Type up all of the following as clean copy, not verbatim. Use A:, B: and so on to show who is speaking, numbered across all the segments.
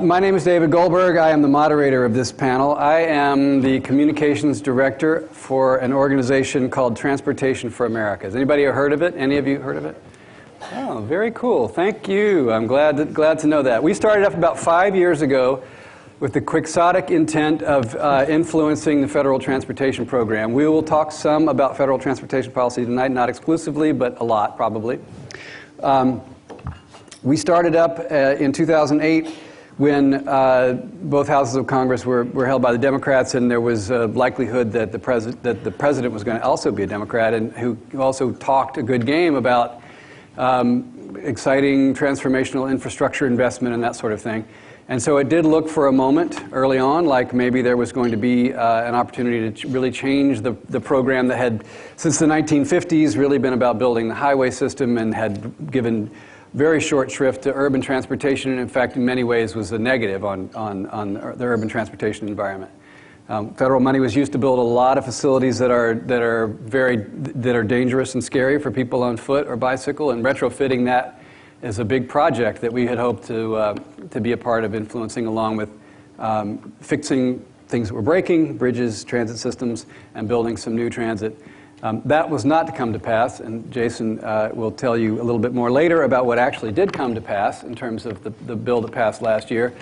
A: My name is David Goldberg. I am the moderator of this panel. I am the communications director for an organization called Transportation for America. Has anybody heard of it? Any of you heard of it? Oh, very cool. Thank you. I'm glad to know that. We started up about 5 years ago with the quixotic intent of influencing the federal transportation program. We will talk some about federal transportation policy tonight, not exclusively, but a lot, probably. We started up in 2008 when both houses of Congress were held by the Democrats, and there was a likelihood that the president was going to also be a Democrat, and who also talked a good game about exciting transformational infrastructure investment and that sort of thing. And so it did look for a moment early on like maybe there was going to be an opportunity to really change the program that had, since the 1950s, really been about building the highway system and had given very short shrift to urban transportation, and in fact, in many ways, was a negative on the urban transportation environment. Federal money was used to build a lot of facilities that are dangerous and scary for people on foot or bicycle, and retrofitting that is a big project that we had hoped to be a part of influencing, along with fixing things that were breaking, bridges, transit systems, and building some new transit. That was not to come to pass, and Jason will tell you a little bit more later about what actually did come to pass in terms of the bill that passed last year.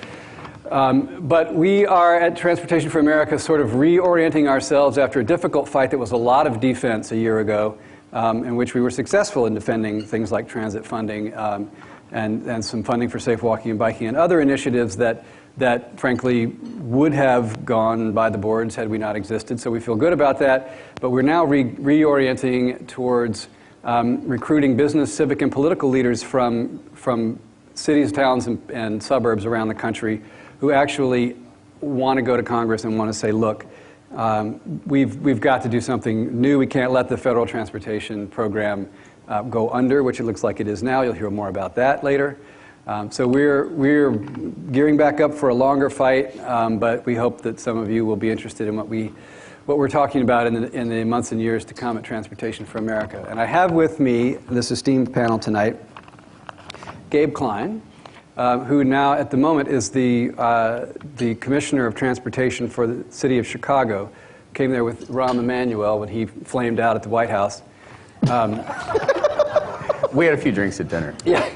A: But we are at Transportation for America sort of reorienting ourselves after a difficult fight that was a lot of defense a year ago, in which we were successful in defending things like transit funding and some funding for safe walking and biking and other initiatives that frankly would have gone by the boards had we not existed. So we feel good about that, but we're now reorienting towards recruiting business, civic, and political leaders from cities, towns, and suburbs around the country who actually want to go to Congress and want to say, look, we've got to do something new. We can't let the federal transportation program go under, which it looks like it is now. You'll hear more about that later. So we're gearing back up for a longer fight, but we hope that some of you will be interested in what we're talking about in the months and years to come at Transportation for America. And I have with me this esteemed panel tonight, Gabe Klein, who now at the moment is the Commissioner of Transportation for the City of Chicago. Came there with Rahm Emanuel when he flamed out at the White House.
B: We had a few drinks at dinner.
A: Yeah.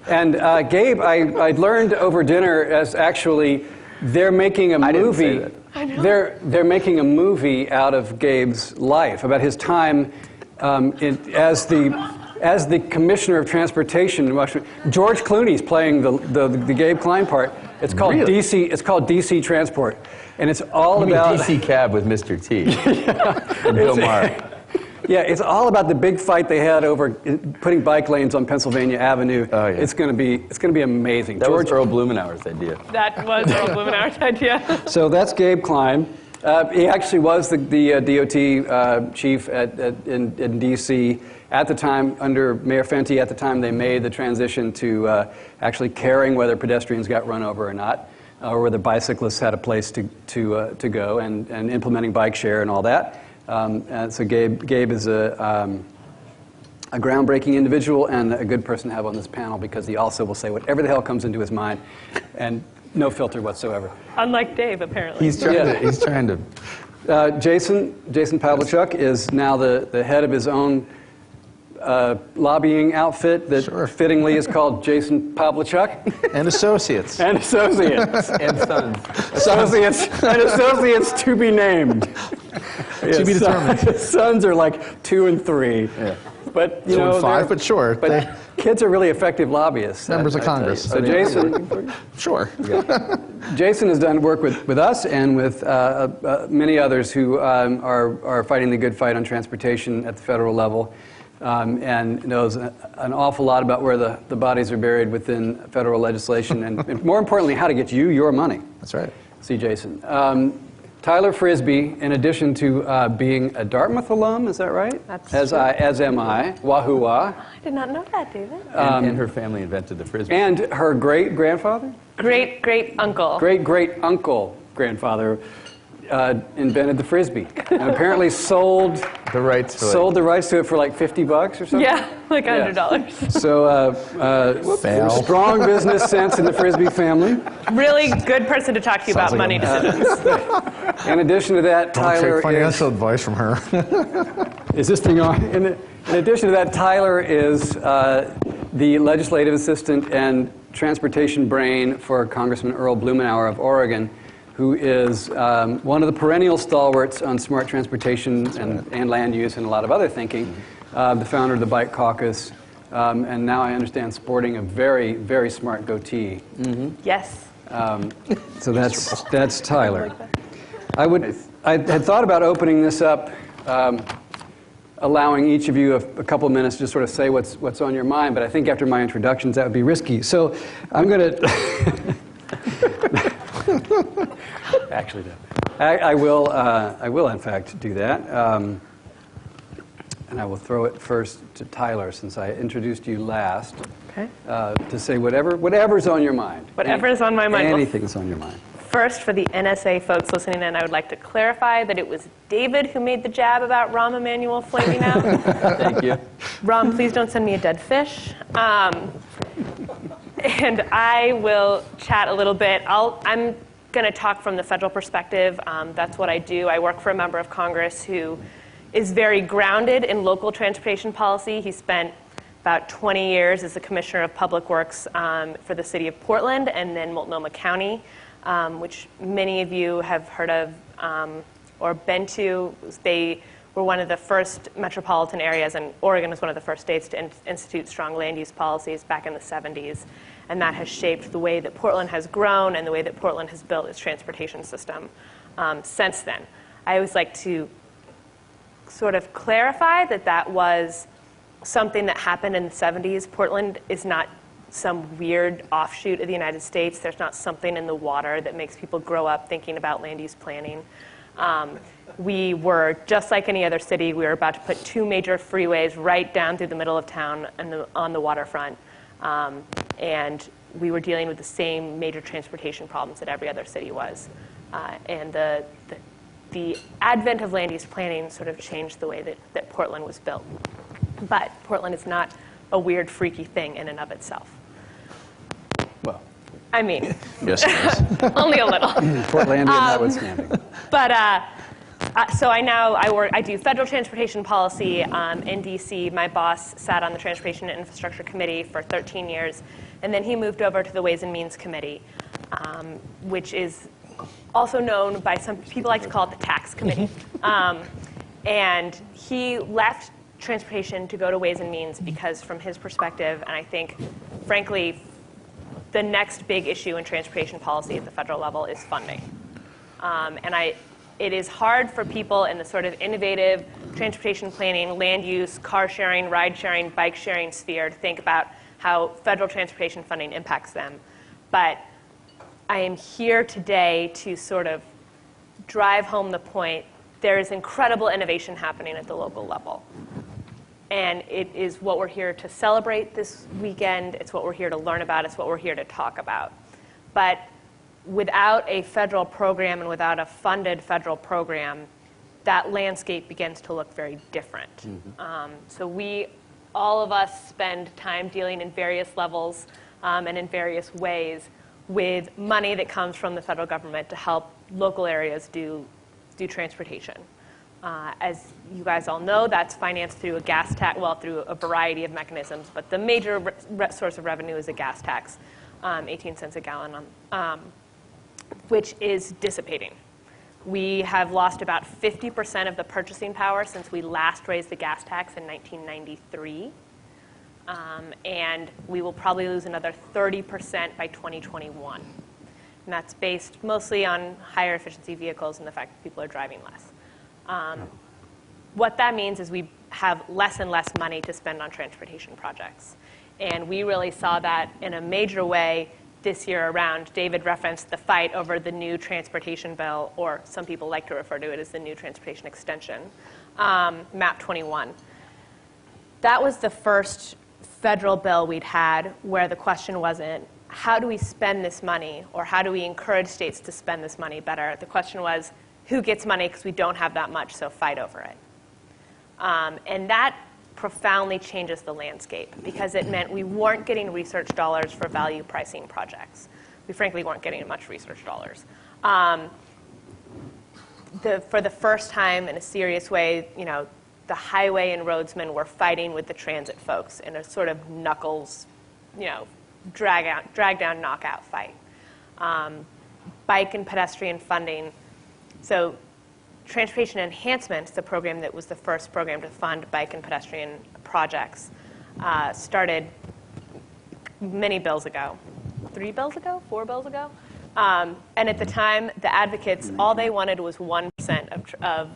A: And Gabe, I learned over dinner as actually they're making a movie.
B: I didn't say that.
A: They're making a movie out of Gabe's life, about his time as the Commissioner of Transportation in Washington. George Clooney's playing the Gabe Klein part. It's called
B: Really?
A: DC. It's called DC Transport, and it's all about
B: DC Cab with Mr. T. And Bill Maher.
A: Yeah, it's all about the big fight they had over putting bike lanes on Pennsylvania Avenue. Oh, yeah. It's going to be amazing.
B: That was Earl Blumenauer's idea.
C: That was Earl Blumenauer's idea.
A: So that's Gabe Klein. He actually was the DOT chief in D.C. at the time, under Mayor Fenty. At the time, they made the transition to actually caring whether pedestrians got run over or not, or whether bicyclists had a place to go, and implementing bike share and all that. So Gabe is a groundbreaking individual and a good person to have on this panel, because he also will say whatever the hell comes into his mind, and no filter whatsoever.
C: Unlike Dave, apparently.
B: He's trying to.
A: Jason Pavluchuk is now the head of his own lobbying outfit that fittingly is called Jason Pavluchuk.
D: And Associates.
A: And Associates.
B: And Sons.
A: Associates. And Associates to be named.
D: To be determined.
A: Sons are like 2 and 3.
D: Yeah.
A: But, you
D: 2
A: know,
D: and 5, but sure.
A: But kids are really effective lobbyists.
D: Members of Congress.
A: So Jason,
D: Sure.
A: yeah. Jason has done work with us and with many others who are fighting the good fight on transportation at the federal level, and knows an awful lot about where the bodies are buried within federal legislation, and more importantly, how to get you your money.
D: That's right.
A: See, Jason. Tyler Frisbee, in addition to being a Dartmouth alum, is that right?
C: That's
A: as am I. Wahoo wah.
C: I did not know that, David.
B: And her family invented the Frisbee.
A: And her great-grandfather?
C: Great-great-uncle.
A: Great-great-uncle grandfather invented the Frisbee. And apparently sold
D: The right to
A: sold the rights to it for like $50 or something.
C: Yeah, like $100.
A: So
D: Fail.
A: strong business sense in the Frisbee family.
C: Really good person to talk to you about money decisions.
A: In addition to that,
D: Don't
A: Tyler
D: take financial advice from her.
A: is this thing on? In addition to that, Tyler is the legislative assistant and transportation brain for Congressman Earl Blumenauer of Oregon, who is one of the perennial stalwarts on smart transportation and land use and a lot of other thinking, the founder of the Bike Caucus, and now I understand sporting a very, very smart goatee.
C: Yes.
A: So that's Tyler. I had thought about opening this up, allowing each of you a couple of minutes to just sort of say what's on your mind, but I think after my introductions that would be risky. So I'm going to... Actually, no. I will in fact do that, and I will throw it first to Tyler since I introduced you last.
C: Okay.
A: To say whatever's on your mind.
C: Whatever is on my mind.
A: Anything's on your mind.
C: First, for the NSA folks listening in, I would like to clarify that it was David who made the jab about Rahm Emanuel flaming out.
A: Thank you.
C: Rahm, please don't send me a dead fish. And I will chat a little bit. I'm going to talk from the federal perspective. That's what I do. I work for a member of Congress who is very grounded in local transportation policy. He spent about 20 years as the Commissioner of Public Works for the city of Portland and then Multnomah County, which many of you have heard of or been to. They were one of the first metropolitan areas, and Oregon was one of the first states to institute strong land use policies back in the 70s. And that has shaped the way that Portland has grown and the way that Portland has built its transportation system since then. I always like to sort of clarify that that was something that happened in the 70s. Portland is not some weird offshoot of the United States. There's not something in the water that makes people grow up thinking about land use planning. We were, just like any other city, we were about to put 2 major freeways right down through the middle of town and on the waterfront. And we were dealing with the same major transportation problems that every other city was. And the advent of land use planning sort of changed the way that Portland was built. But Portland is not a weird, freaky thing in and of itself.
A: Well,
C: I mean,
B: Yes, yes.
C: only a little.
A: Portlandia notwithstanding.
C: But so I do federal transportation policy in D.C. My boss sat on the Transportation and Infrastructure Committee for 13 years, and then he moved over to the Ways and Means Committee, which is also known by some people like to call it the Tax Committee. And he left transportation to go to Ways and Means because from his perspective, and I think, frankly, the next big issue in transportation policy at the federal level is funding. It is hard for people in the sort of innovative transportation planning, land use, car sharing, ride sharing, bike sharing sphere to think about how federal transportation funding impacts them. But I am here today to sort of drive home the point. There is incredible innovation happening at the local level. And it is what we're here to celebrate this weekend. It's what we're here to learn about. It's what we're here to talk about. But without a federal program and without a funded federal program, that landscape begins to look very different. Mm-hmm. So all of us spend time dealing in various levels and in various ways with money that comes from the federal government to help local areas do transportation. As you guys all know, that's financed through a gas tax, well, through a variety of mechanisms, but the major source of revenue is a gas tax, 18 cents a gallon, which is dissipating. We have lost about 50% of the purchasing power since we last raised the gas tax in 1993. And we will probably lose another 30% by 2021. And that's based mostly on higher efficiency vehicles and the fact that people are driving less. What that means is we have less and less money to spend on transportation projects. And we really saw that in a major way this year around. David referenced the fight over the new transportation bill, or some people like to refer to it as the new transportation extension, MAP 21. That was the first federal bill we'd had where the question wasn't, how do we spend this money, or how do we encourage states to spend this money better? The question was, who gets money because we don't have that much, so fight over it. And that profoundly changes the landscape because it meant we weren't getting research dollars for value pricing projects. We frankly weren't getting much research dollars. For the first time in a serious way, the highway and roadsmen were fighting with the transit folks in a sort of knuckles, drag down, knockout fight. Bike and pedestrian funding. So Transportation Enhancement, the program that was the first program to fund bike and pedestrian projects, started many bills ago. 3 bills ago? 4 bills ago? And at the time, the advocates, all they wanted was 1% of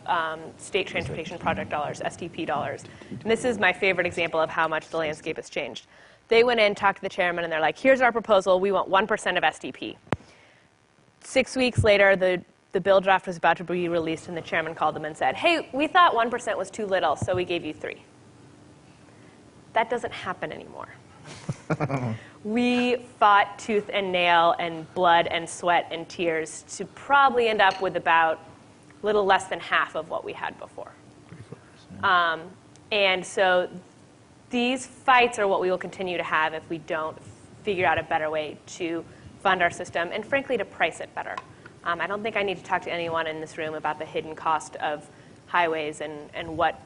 C: state transportation project dollars, SDP dollars. And this is my favorite example of how much the landscape has changed. They went in, talked to the chairman, and they're like, here's our proposal. We want 1% of SDP. 6 weeks later, the bill draft was about to be released, and the chairman called them and said, hey, we thought 1% was too little, so we gave you 3. That doesn't happen anymore. We fought tooth and nail and blood and sweat and tears to probably end up with about a little less than half of what we had before. And so these fights are what we will continue to have if we don't figure out a better way to fund our system and, frankly, to price it better. I don't think I need to talk to anyone in this room about the hidden cost of highways and what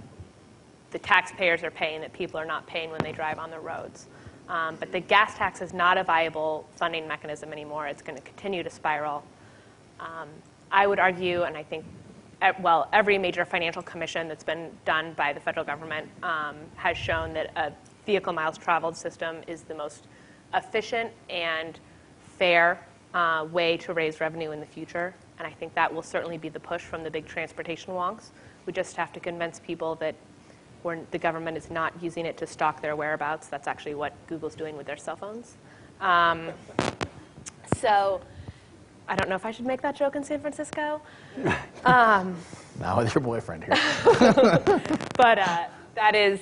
C: the taxpayers are paying that people are not paying when they drive on the roads. But the gas tax is not a viable funding mechanism anymore. It's going to continue to spiral. I would argue, and I think, well, every major financial commission that's been done by the federal government has shown that a vehicle miles traveled system is the most efficient and fair way to raise revenue in the future. And I think that will certainly be the push from the big transportation wonks. We just have to convince people that the government is not using it to stalk their whereabouts. That's actually what Google's doing with their cell phones. So I don't know if I should make that joke in San Francisco.
D: Now with your boyfriend here.
C: But that is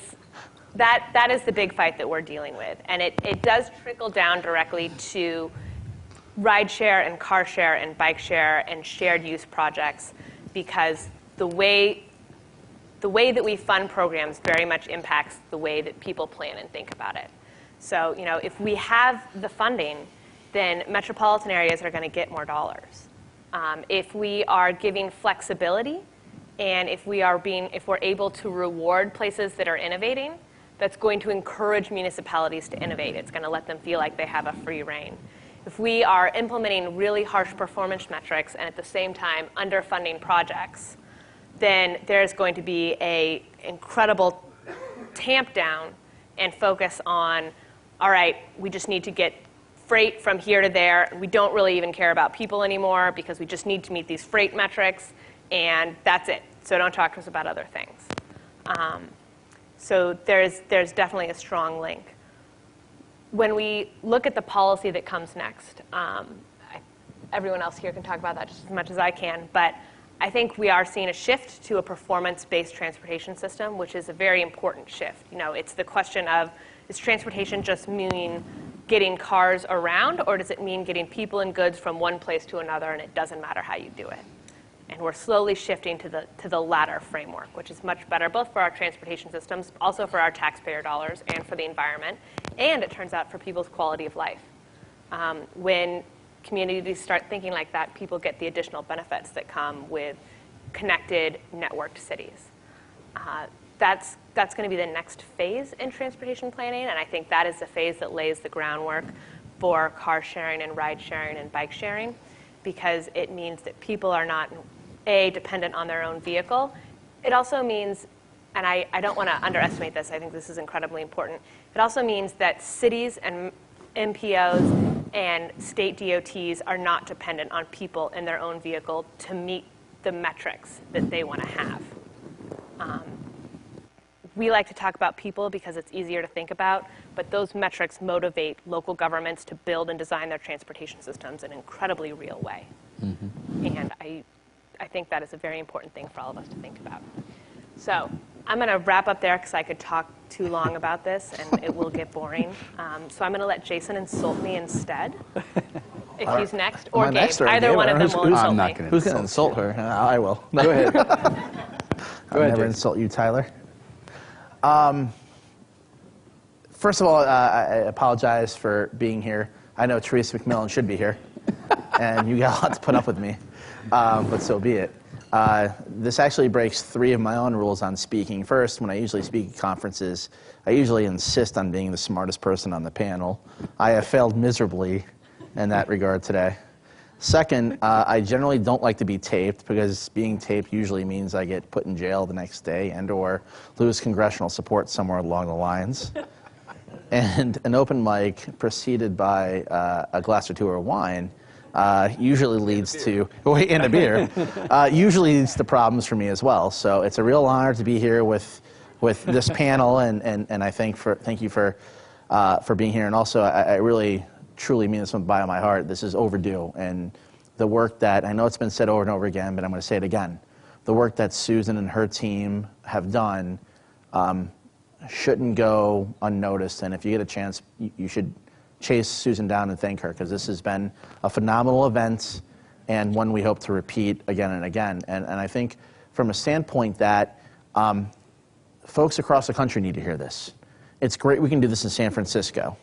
C: the big fight that we're dealing with. And it does trickle down directly to ride share and car share and bike share and shared use projects because the way that we fund programs very much impacts the way that people plan and think about it. So, if we have the funding, then metropolitan areas are going to get more dollars. If we are giving flexibility, and if we're able to reward places that are innovating, that's going to encourage municipalities to innovate. It's going to let them feel like they have a free rein. If we are implementing really harsh performance metrics and at the same time underfunding projects, then there's going to be an incredible tamp down and focus on, all right, we just need to get freight from here to there. We don't really even care about people anymore because we just need to meet these freight metrics, and that's it. So don't talk to us about other things. So there's definitely a strong link. When we look at the policy that comes next, everyone else here can talk about that just as much as I can, but I think we are seeing a shift to a performance-based transportation system, which is a very important shift. It's the question of, is transportation just meaning getting cars around, or does it mean getting people and goods from one place to another, and it doesn't matter how you do it? And we're slowly shifting to the latter framework, which is much better, both for our transportation systems, also for our taxpayer dollars, and for the environment, and it turns out for people's quality of life. When communities start thinking like that, people get the additional benefits that come with connected, networked cities. That's going to be the next phase in transportation planning, and I think that is the phase that lays the groundwork for car sharing and ride sharing and bike sharing, because it means that people are not, A, dependent on their own vehicle. It also means, and I don't want to underestimate this, I think this is incredibly important, it also means that cities and MPOs and state DOTs are not dependent on people in their own vehicle to meet the metrics that they want to have. We like to talk about people because it's easier to think about, but those metrics motivate local governments to build and design their transportation systems in an incredibly real way. Mm-hmm. And I think that is a very important thing for all of us to think about. So I'm going to wrap up there because I could talk too long about this and it will get boring. So I'm going to let Jason insult me instead, if he's next, or Gabe.
D: Next, or
C: Either
D: Gabe?
C: one of them will insult
B: I'm not
C: me.
B: going to
D: Who's going to insult her? I will.
A: Go ahead.
D: I'll never insult you, Tyler. First of all, I apologize for being here. I know Teresa McMillan should be here, and you got a lot to put up with me, but so be it. This actually breaks 3 of my own rules on speaking. First, when I usually speak at conferences, I usually insist on being the smartest person on the panel. I have failed miserably in that regard today. Second, I generally don't like to be taped because being taped usually means I get put in jail the next day and or lose congressional support somewhere along the lines. And an open mic preceded by a glass or 2 of wine usually leads to, and a beer, usually leads to problems for me as well. So it's a real honor to be here with this panel, and I thank you for being here. And also, I really, truly mean this from the bottom of my heart. This is overdue, and the work that, I know it's been said over and over again, but I'm going to say it again. The work that Susan and her team have done shouldn't go unnoticed, and if you get a chance, you should chase Susan down and thank her, because this has been a phenomenal event and one we hope to repeat again and again. And I think from a standpoint that folks across the country need to hear this. It's great we can do this in San Francisco.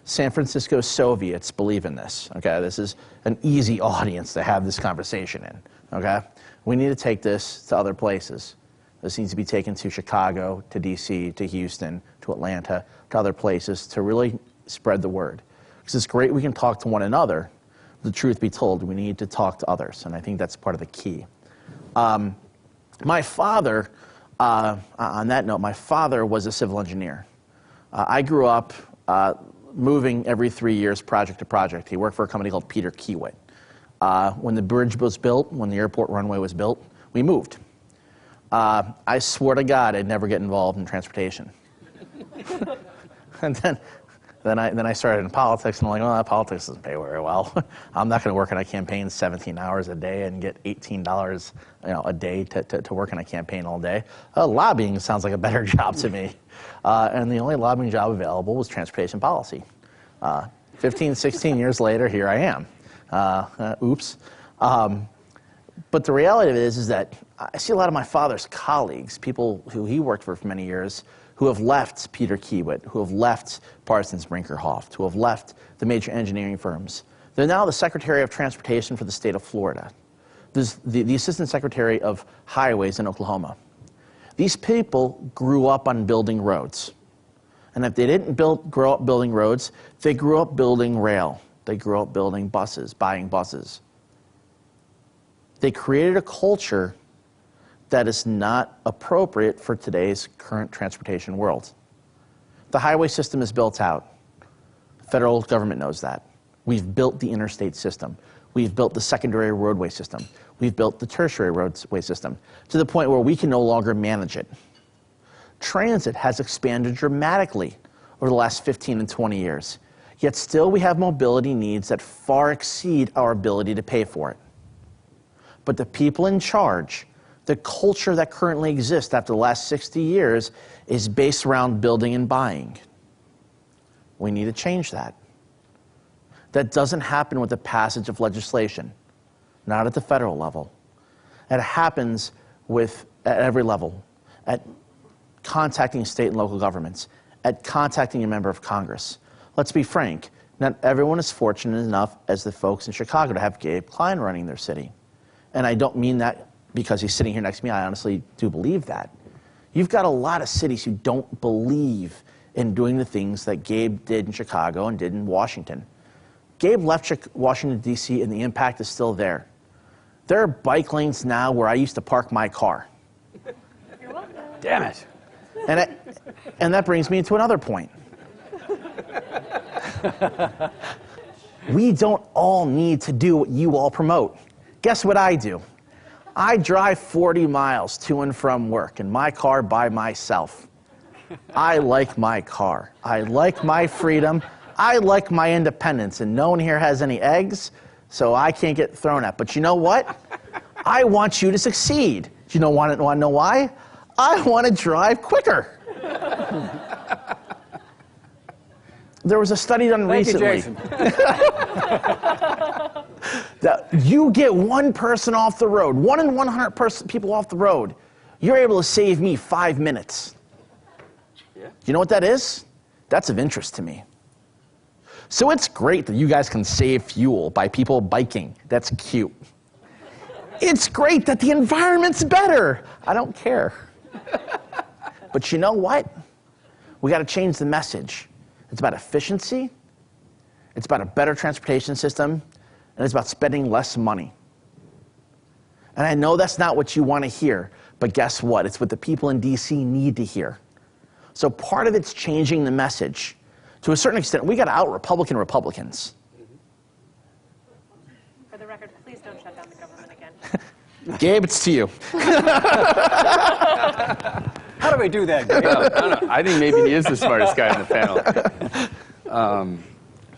D: San Francisco Soviets believe in this, okay? This is an easy audience to have this conversation in, okay? We need to take this to other places. This needs to be taken to Chicago, to DC, to Houston, to Atlanta, to other places to really spread the word. Because it's great we can talk to one another. The truth be told, we need to talk to others, and I think that's part of the key. My father, on that note, my father was a civil engineer. I grew up moving every 3 years, project to project. He worked for a company called Peter Kiewit. When the bridge was built, when the airport runway was built, we moved. I swore to God I'd never get involved in transportation. And then I started in politics, and I'm like, well, politics doesn't pay very well. I'm not going to work on a campaign 17 hours a day and get $18 a day to work on a campaign all day. Lobbying sounds like a better job to me. And the only lobbying job available was transportation policy. 15, 16 years later, here I am. Oops. But the reality of it is that I see a lot of my father's colleagues, people who he worked for many years, who have left Peter Kiewit, who have left Parsons Brinkerhoff, who have left the major engineering firms. They're now the Secretary of Transportation for the state of Florida. There's the Assistant Secretary of Highways in Oklahoma. These people grew up on building roads. And if they didn't grow up building roads, they grew up building rail. They grew up building buses, buying buses. They created a culture that is not appropriate for today's current transportation world. The highway system is built out. The federal government knows that. We've built the interstate system. We've built the secondary roadway system. We've built the tertiary roadway system to the point where we can no longer manage it. Transit has expanded dramatically over the last 15 and 20 years. Yet still we have mobility needs that far exceed our ability to pay for it. But the people in charge, the culture that currently exists after the last 60 years is based around building and buying. We need to change that. That doesn't happen with the passage of legislation, not at the federal level. It happens at every level, at contacting state and local governments, at contacting a member of Congress. Let's be frank, not everyone is fortunate enough as the folks in Chicago to have Gabe Klein running their city. And I don't mean that because he's sitting here next to me. I honestly do believe that. You've got a lot of cities who don't believe in doing the things that Gabe did in Chicago and did in Washington. Gabe left Washington, D.C., and the impact is still there. There are bike lanes now where I used to park my car.
C: You're welcome.
A: Damn it.
D: And that brings me to another point. We don't all need to do what you all promote. Guess what I do? I drive 40 miles to and from work in my car by myself. I like my car. I like my freedom. I like my independence. And no one here has any eggs, so I can't get thrown at. But you know what? I want you to succeed. Do you want to know why? I want to drive quicker. There was a study done recently. That you get one person off the road, 1 in 100 people off the road, you're able to save me 5 minutes. You know what that is? That's of interest to me. So it's great that you guys can save fuel by people biking. That's cute. It's great that the environment's better. I don't care. But you know what? We got to change the message. It's about efficiency. It's about a better transportation system. And it's about spending less money. And I know that's not what you want to hear, but guess what? It's what the people in DC need to hear. So part of it's changing the message. To a certain extent, we got to out Republicans.
C: For the record, please don't shut down the government again.
D: Gabe, it's to you.
A: How do we do that, Gabe?
B: I don't know. I think maybe he is the smartest guy in the panel.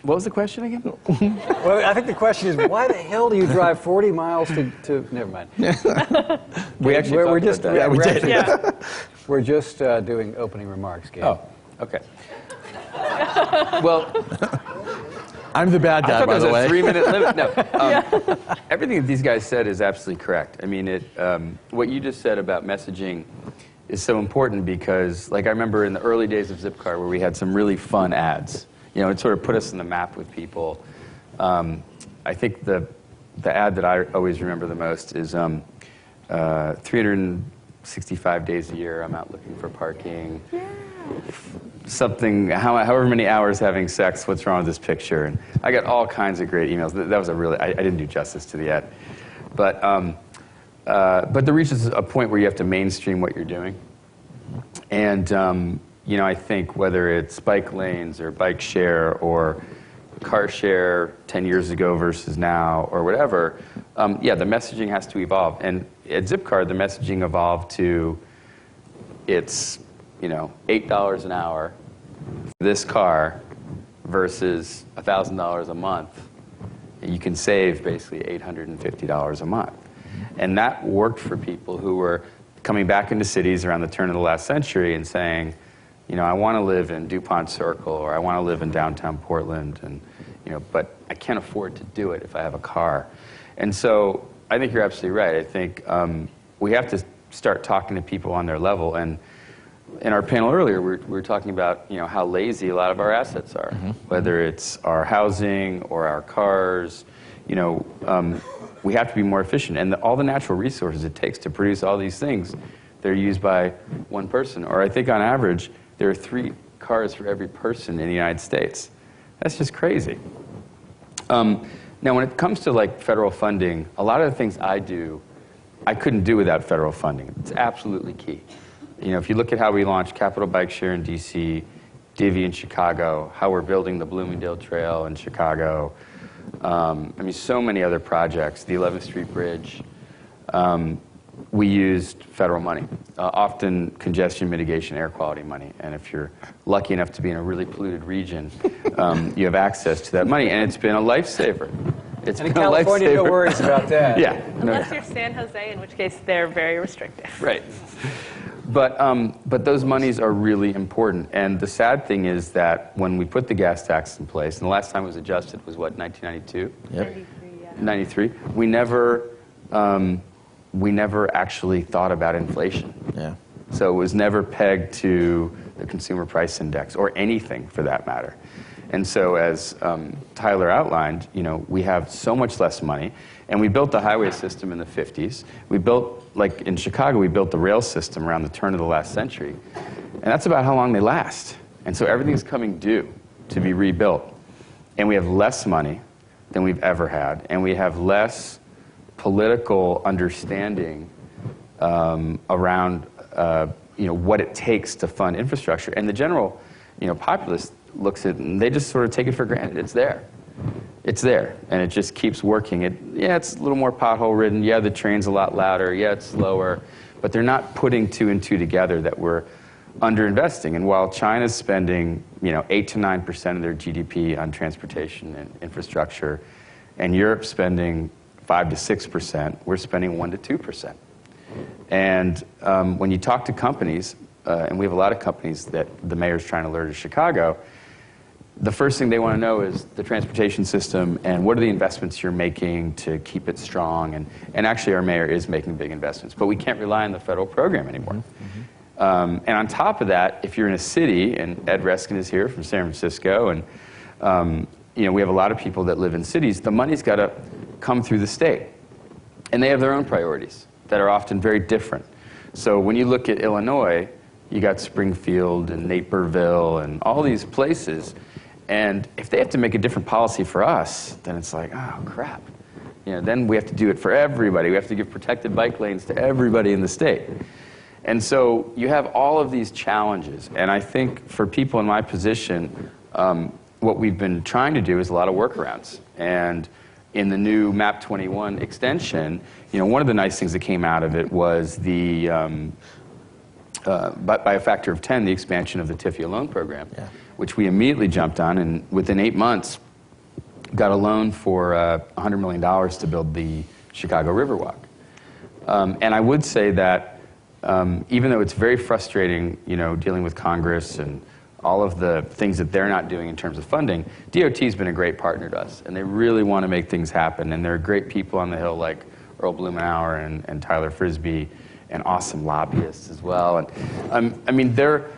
B: What was the question again?
A: Well, I think the question is, why the hell do you drive 40 miles to never mind.
B: We actually
A: We're
B: talked
A: just,
B: about that.
D: we did.
A: We're just doing opening remarks, Gabe.
B: Oh, okay. Well,
D: I'm the bad
B: I
D: guy,
B: thought
D: by
B: there
D: the
B: was a
D: way.
B: 3-minute limit. No, everything that these guys said is absolutely correct. I mean, what you just said about messaging is so important because, like, I remember in the early days of Zipcar where we had some really fun ads. You know, it sort of put us on the map with people. I think the ad that I always remember the most is 365 days a year, I'm out looking for parking. Yeah. Something, however many hours having sex, what's wrong with this picture? And I got all kinds of great emails. That was a really, I didn't do justice to the ad. But there reaches a point where you have to mainstream what you're doing. And, you know, I think whether it's bike lanes or bike share or car share 10 years ago versus now or whatever, yeah, the messaging has to evolve. And at Zipcar, the messaging evolved to it's, you know, $8 an hour for this car versus $1,000 a month. And you can save basically $850 a month. And that worked for people who were coming back into cities around the turn of the last century and saying, you know, I want to live in DuPont Circle or I want to live in downtown Portland, and, you know, but I can't afford to do it if I have a car. And so I think you're absolutely right. I think we have to start talking to people on their level. And in our panel earlier, we were talking about, you know, how lazy a lot of our assets are, whether it's our housing or our cars. You know, we have to be more efficient. And all the natural resources it takes to produce all these things, they're used by one person. Or I think on average, there are 3 cars for every person in the United States. That's just crazy. Now, when it comes to like federal funding, a lot of the things I do, I couldn't do without federal funding. It's absolutely key. You know, if you look at how we launched Capital Bike Share in DC, Divvy in Chicago, how we're building the Bloomingdale Trail in Chicago, I mean, so many other projects, the 11th Street Bridge, we used federal money, often congestion mitigation, air quality money. And if you're lucky enough to be in a really polluted region, you have access to that money, and it's been a lifesaver. It's
A: And in
B: been a
A: California,
B: lifesaver.
A: no worries about that.
B: Yeah.
C: Unless you're San Jose, in which case they're very restrictive.
B: Right. But those monies are really important. And the sad thing is that when we put the gas tax in place, and the last time it was adjusted was what, 1992?
D: Yep.
C: 93, yeah.
B: 93. We never actually thought about inflation.
D: Yeah.
B: So it was never pegged to the consumer price index or anything for that matter. And so as Tyler outlined, you know, we have so much less money, and we built the highway system in the 50s. We built, like in Chicago, we built the rail system around the turn of the last century. And that's about how long they last. And so everything's coming due to be rebuilt. And we have less money than we've ever had, and we have less political understanding around you know, what it takes to fund infrastructure. And the general, you know, populace looks at it and they just sort of take it for granted. It's there. It's there, and it just keeps working. Yeah, it's a little more pothole ridden. Yeah, the train's a lot louder. Yeah, it's slower. But they're not putting 2 and 2 together that we're underinvesting. And while China's spending, you know, 8 to 9% of their GDP on transportation and infrastructure, and Europe's spending 5 to 6%, we're spending 1 to 2%. And when you talk to companies, and we have a lot of companies that the mayor's trying to lure to Chicago, the first thing they want to know is the transportation system and what are the investments you're making to keep it strong. And actually, our mayor is making big investments, but we can't rely on the federal program anymore. And on top of that, if you're in a city, and Ed Reskin is here from San Francisco, and we have a lot of people that live in cities, the money's got to come through the state. And they have their own priorities that are often very different. So when you look at Illinois, you got Springfield and Naperville and all these places. And if they have to make a different policy for us, then it's like, oh, crap. Then we have to do it for everybody. We have to give protected bike lanes to everybody in the state. And so you have all of these challenges. And I think for people in my position, what we've been trying to do is a lot of workarounds. And in the new MAP 21 extension, one of the nice things that came out of it was the, by a factor of 10, the expansion of the TIFIA loan program, which we immediately jumped on, and within 8 months, got a loan for $100 million to build the Chicago Riverwalk. And I would say that even though it's very frustrating, dealing with Congress and all of the things that they're not doing in terms of funding, DOT's been a great partner to us, and they really want to make things happen. And there are great people on the Hill like Earl Blumenauer and Tyler Frisbee, and awesome lobbyists as well. And I mean, they're,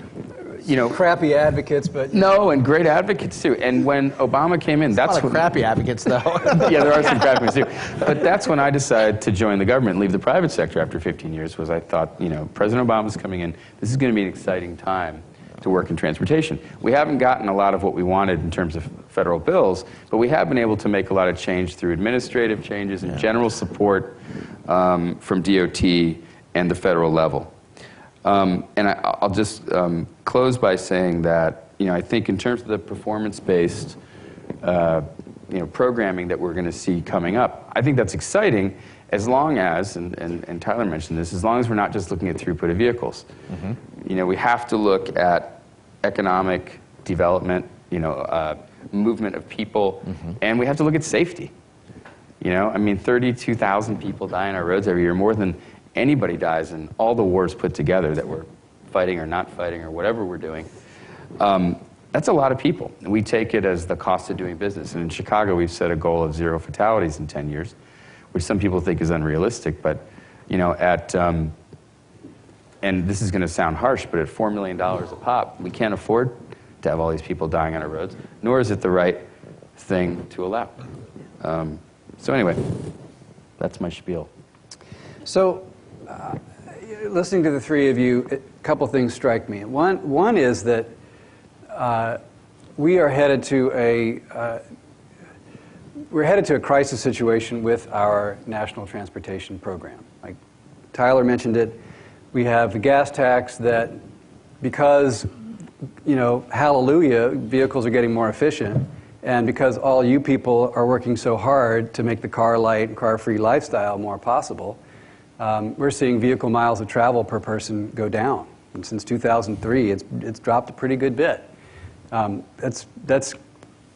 A: crappy advocates, but
B: no, and great advocates too. And when Obama came in, that's when
D: crappy advocates, though.
B: Yeah, there are some crappy ones too. But that's when I decided to join the government and leave the private sector after 15 years. Was I thought, President Obama's coming in. This is going to be an exciting time to work in transportation. We haven't gotten a lot of what we wanted in terms of federal bills, but we have been able to make a lot of change through administrative changes and general support from DOT and the federal level. And I'll just close by saying that, I think in terms of the performance-based programming that we're going to see coming up, I think that's exciting as long as, and Tyler mentioned this, as long as we're not just looking at throughput of vehicles. We have to look at economic development, movement of people, and we have to look at safety. 32,000 people die on our roads every year, more than anybody dies in all the wars put together that we're fighting or not fighting or whatever we're doing. That's a lot of people. And we take it as the cost of doing business. And in Chicago, we've set a goal of 0 fatalities in 10 years, which some people think is unrealistic. But, and this is going to sound harsh, but at $4 million a pop, we can't afford to have all these people dying on our roads, nor is it the right thing to allow. So anyway, that's my spiel.
A: So, listening to the three of you, a couple things strike me. One is that we are headed to a crisis situation with our national transportation program. Like Tyler mentioned it, we have the gas tax that, because hallelujah, vehicles are getting more efficient, and because all you people are working so hard to make the car light and car-free lifestyle more possible, we're seeing vehicle miles of travel per person go down. And since 2003, it's dropped a pretty good bit. That's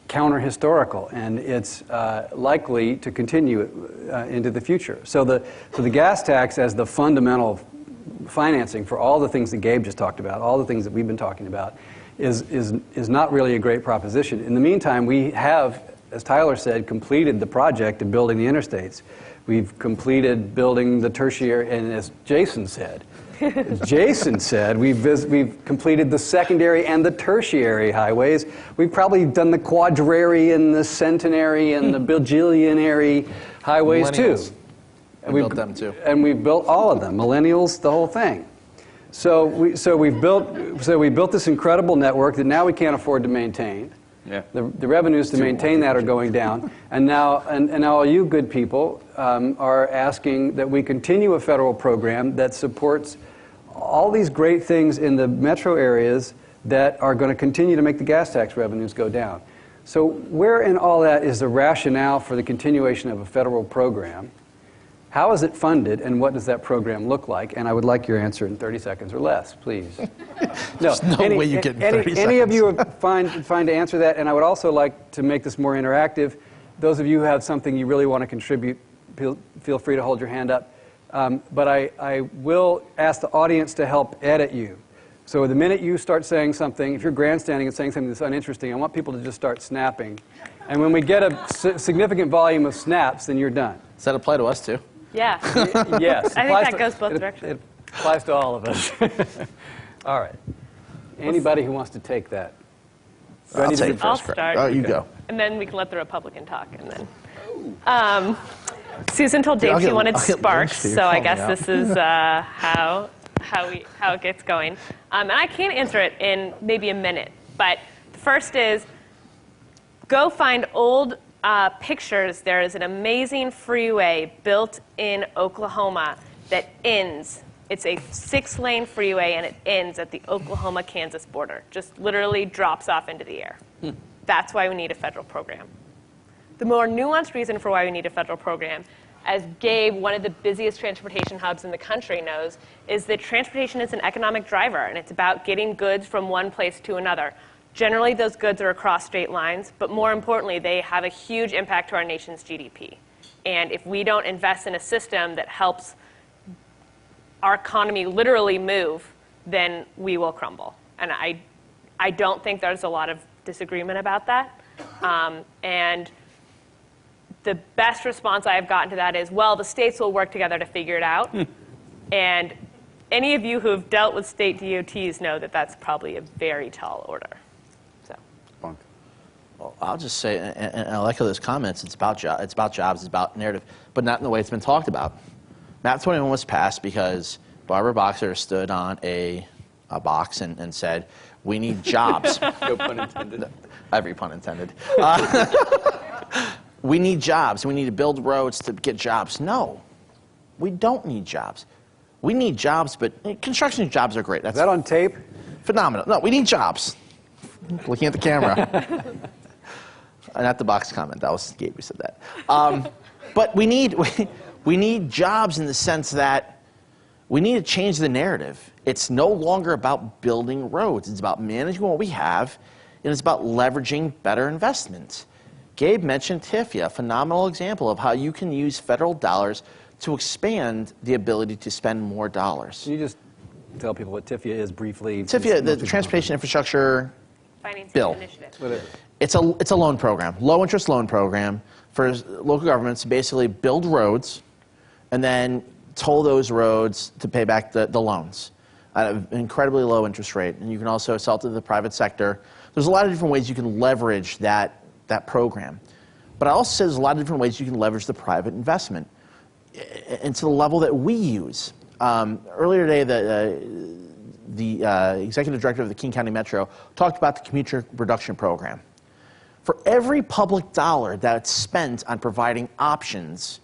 A: counter-historical, and it's likely to continue into the future. So the gas tax as the fundamental financing for all the things that Gabe just talked about, all the things that we've been talking about, is not really a great proposition. In the meantime, we have, as Tyler said, completed the project of building the interstates. We've completed building the tertiary, and as Jason said, we've completed the secondary and the tertiary highways. We've probably done the quadrary and the centenary and the bajillionary highways too.
D: And we built them too.
A: And we've built all of them, millennials, the whole thing. So we built this incredible network that now we can't afford to maintain.
B: Yeah.
A: The revenues to maintain that are going down, and now all you good people are asking that we continue a federal program that supports all these great things in the metro areas that are going to continue to make the gas tax revenues go down. So where in all that is the rationale for the continuation of a federal program? How is it funded, and what does that program look like? And I would like your answer in 30 seconds or less, please.
D: There's no way you get in 30 seconds.
A: Any of you are fine to answer that, and I would also like to make this more interactive. Those of you who have something you really want to contribute, feel free to hold your hand up. But I will ask the audience to help edit you. So the minute you start saying something, if you're grandstanding and saying something that's uninteresting, I want people to just start snapping. And when we get a significant volume of snaps, then you're done.
D: Does that apply to us too?
C: Yeah.
A: Yes.
C: I think that goes both directions.
A: Applies to all of us. All right. Anybody who wants to take that? Do I need to
D: take
A: do
D: it
C: I'll
D: first.
C: start.
D: Oh, you go.
C: And then we can let the Republican talk. And then Susan told Dave she wanted
D: I'll get
C: sparks,
D: lynched.
C: so I
D: You're
C: guess
D: calling me
C: this is how it gets going. And I can't answer it in maybe a minute. But the first is go find old pictures. There is an amazing freeway built in Oklahoma that ends. It's a 6-lane freeway, and it ends at the Oklahoma-Kansas border. Just literally drops off into the air. That's why we need a federal program. The more nuanced reason for why we need a federal program, as Gabe, one of the busiest transportation hubs in the country, knows, is that transportation is an economic driver, and it's about getting goods from one place to another. Generally, those goods are across state lines, but more importantly, they have a huge impact to our nation's GDP. And if we don't invest in a system that helps our economy literally move, then we will crumble. And I don't think there's a lot of disagreement about that. And the best response I've gotten to that is, well, the states will work together to figure it out. And any of you who have dealt with state DOTs know that that's probably a very tall order. So.
B: Bunk.
D: Well, I'll just say, and I like those comments, it's about jobs, it's about narrative, but not in the way it's been talked about. Map 21 was passed because Barbara Boxer stood on a box and said, we need jobs.
B: No pun intended.
D: Every pun intended. We need jobs. We need to build roads to get jobs. No, we don't need jobs. We need jobs, but construction jobs are great.
A: Is that on tape?
D: Phenomenal. No, we need jobs. Looking at the camera. Not the box comment. That was Gabe who said that. But we need jobs in the sense that we need to change the narrative. It's no longer about building roads. It's about managing what we have, and it's about leveraging better investments. Gabe mentioned TIFIA, a phenomenal example of how you can use federal dollars to expand the ability to spend more dollars.
A: Can you just tell people what TIFIA is briefly?
D: TIFIA, the Transportation Infrastructure
C: Financing
D: Bill.
C: Initiative.
D: It's a loan program, low interest loan program for local governments to basically build roads and then toll those roads to pay back the loans at an incredibly low interest rate. And you can also sell it to the private sector. There's a lot of different ways you can leverage that program. But I also say there's a lot of different ways you can leverage the private investment and to the level that we use. Earlier today, the executive director of the King County Metro talked about the commuter reduction program. For every public dollar that's spent on providing options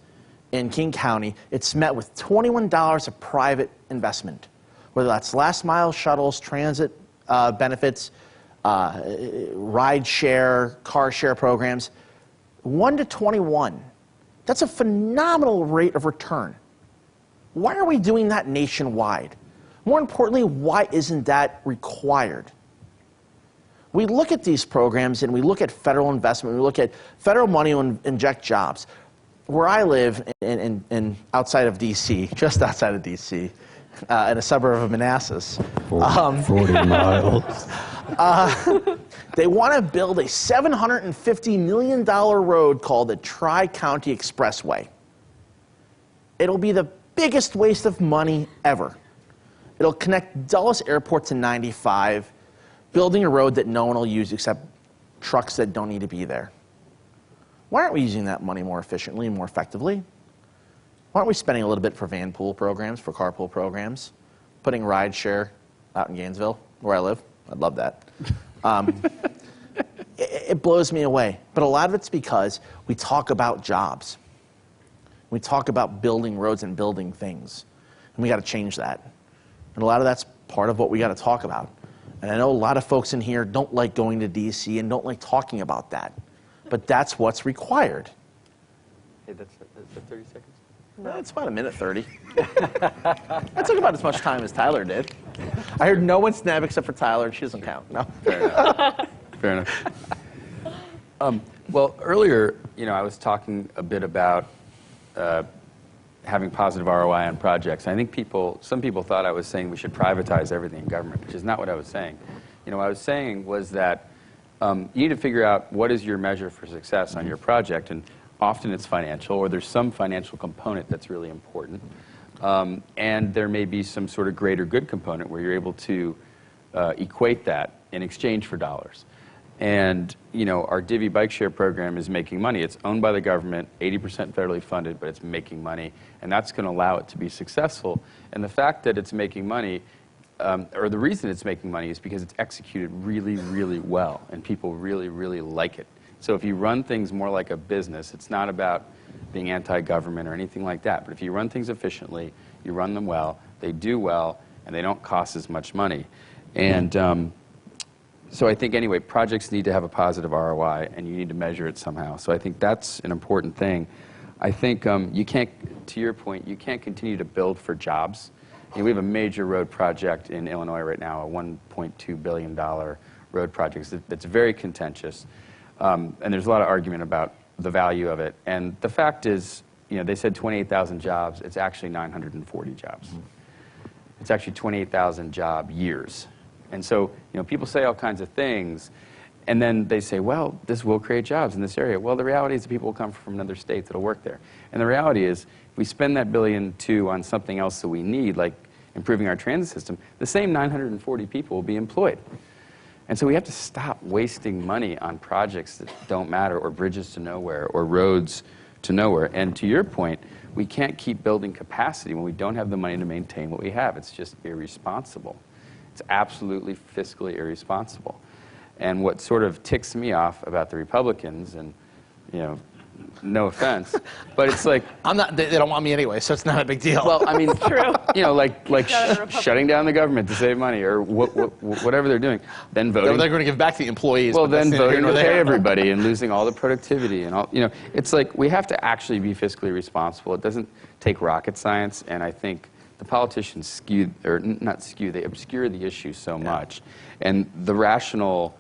D: in King County, it's met with $21 of private investment, whether that's last mile shuttles, transit benefits, ride share, car share programs. 1 to 21. That's a phenomenal rate of return. Why are we doing that nationwide? More importantly, why isn't that required? We look at these programs and we look at federal investment, we look at federal money will inject jobs. Where I live in outside of DC, just outside of DC, in a suburb of Manassas.
E: 40 miles.
D: They want to build a $750 million road called the Tri-County Expressway. It'll be the biggest waste of money ever. It'll connect Dulles Airport to 95, building a road that no one will use except trucks that don't need to be there. Why aren't we using that money more efficiently and more effectively? Why aren't we spending a little bit for van pool programs, for carpool programs, putting ride share out in Gainesville, where I live? I'd love that. It blows me away. But a lot of it's because we talk about jobs. We talk about building roads and building things. And we got to change that. And a lot of that's part of what we got to talk about. And I know a lot of folks in here don't like going to DC and don't like talking about that. But that's what's required.
B: Hey, that's 30 seconds?
D: No, it's about 1:30. That took about as much time as Tyler did. I heard no one snap except for Tyler, and she doesn't count. No.
B: Fair enough. Fair enough. Well, earlier, I was talking a bit about having positive ROI on projects. I think some people thought I was saying we should privatize everything in government, which is not what I was saying. What I was saying was that you need to figure out what is your measure for success on your project, and often it's financial, or there's some financial component that's really important. And there may be some sort of greater good component where you're able to equate that in exchange for dollars. And our divvy bike share program is making money. It's owned by the government, 80% federally funded, but it's making money, and that's going to allow it to be successful. And the fact that it's making money, or the reason it's making money, is because it's executed really, really well, and people really, really like it. So if you run things more like a business, it's not about being anti-government or anything like that, but if you run things efficiently, you run them well, they do well, and they don't cost as much money. And so I think, anyway, projects need to have a positive ROI, and you need to measure it somehow. So I think that's an important thing. I think you can't, to your point, you can't continue to build for jobs. We have a major road project in Illinois right now, a $1.2 billion road project that's very contentious. And there's a lot of argument about the value of it. And the fact is, they said 28,000 jobs. It's actually 940 jobs. It's actually 28,000 job years. And so, people say all kinds of things, and then they say, well, this will create jobs in this area. Well, the reality is that people will come from another state that'll work there. And the reality is, if we spend that $1.2 billion on something else that we need, like improving our transit system, the same 940 people will be employed. And so we have to stop wasting money on projects that don't matter, or bridges to nowhere, or roads to nowhere. And to your point, we can't keep building capacity when we don't have the money to maintain what we have. It's just irresponsible. It's absolutely fiscally irresponsible. And what sort of ticks me off about the Republicans, and no offense, but it's like
D: They don't want me anyway, so it's not a big deal.
B: well, I mean,
C: True.
B: like shutting down the government to save money, or whatever they're doing, then voting.
D: They're going to give back to the employees.
B: Well,
D: but that's
B: then
D: neither here
B: voting
D: nor
B: to pay
D: there.
B: everybody and losing all the productivity and all. It's like we have to actually be fiscally responsible. It doesn't take rocket science, and I think the politicians skew, or not skew, they obscure the issue so much, and the rational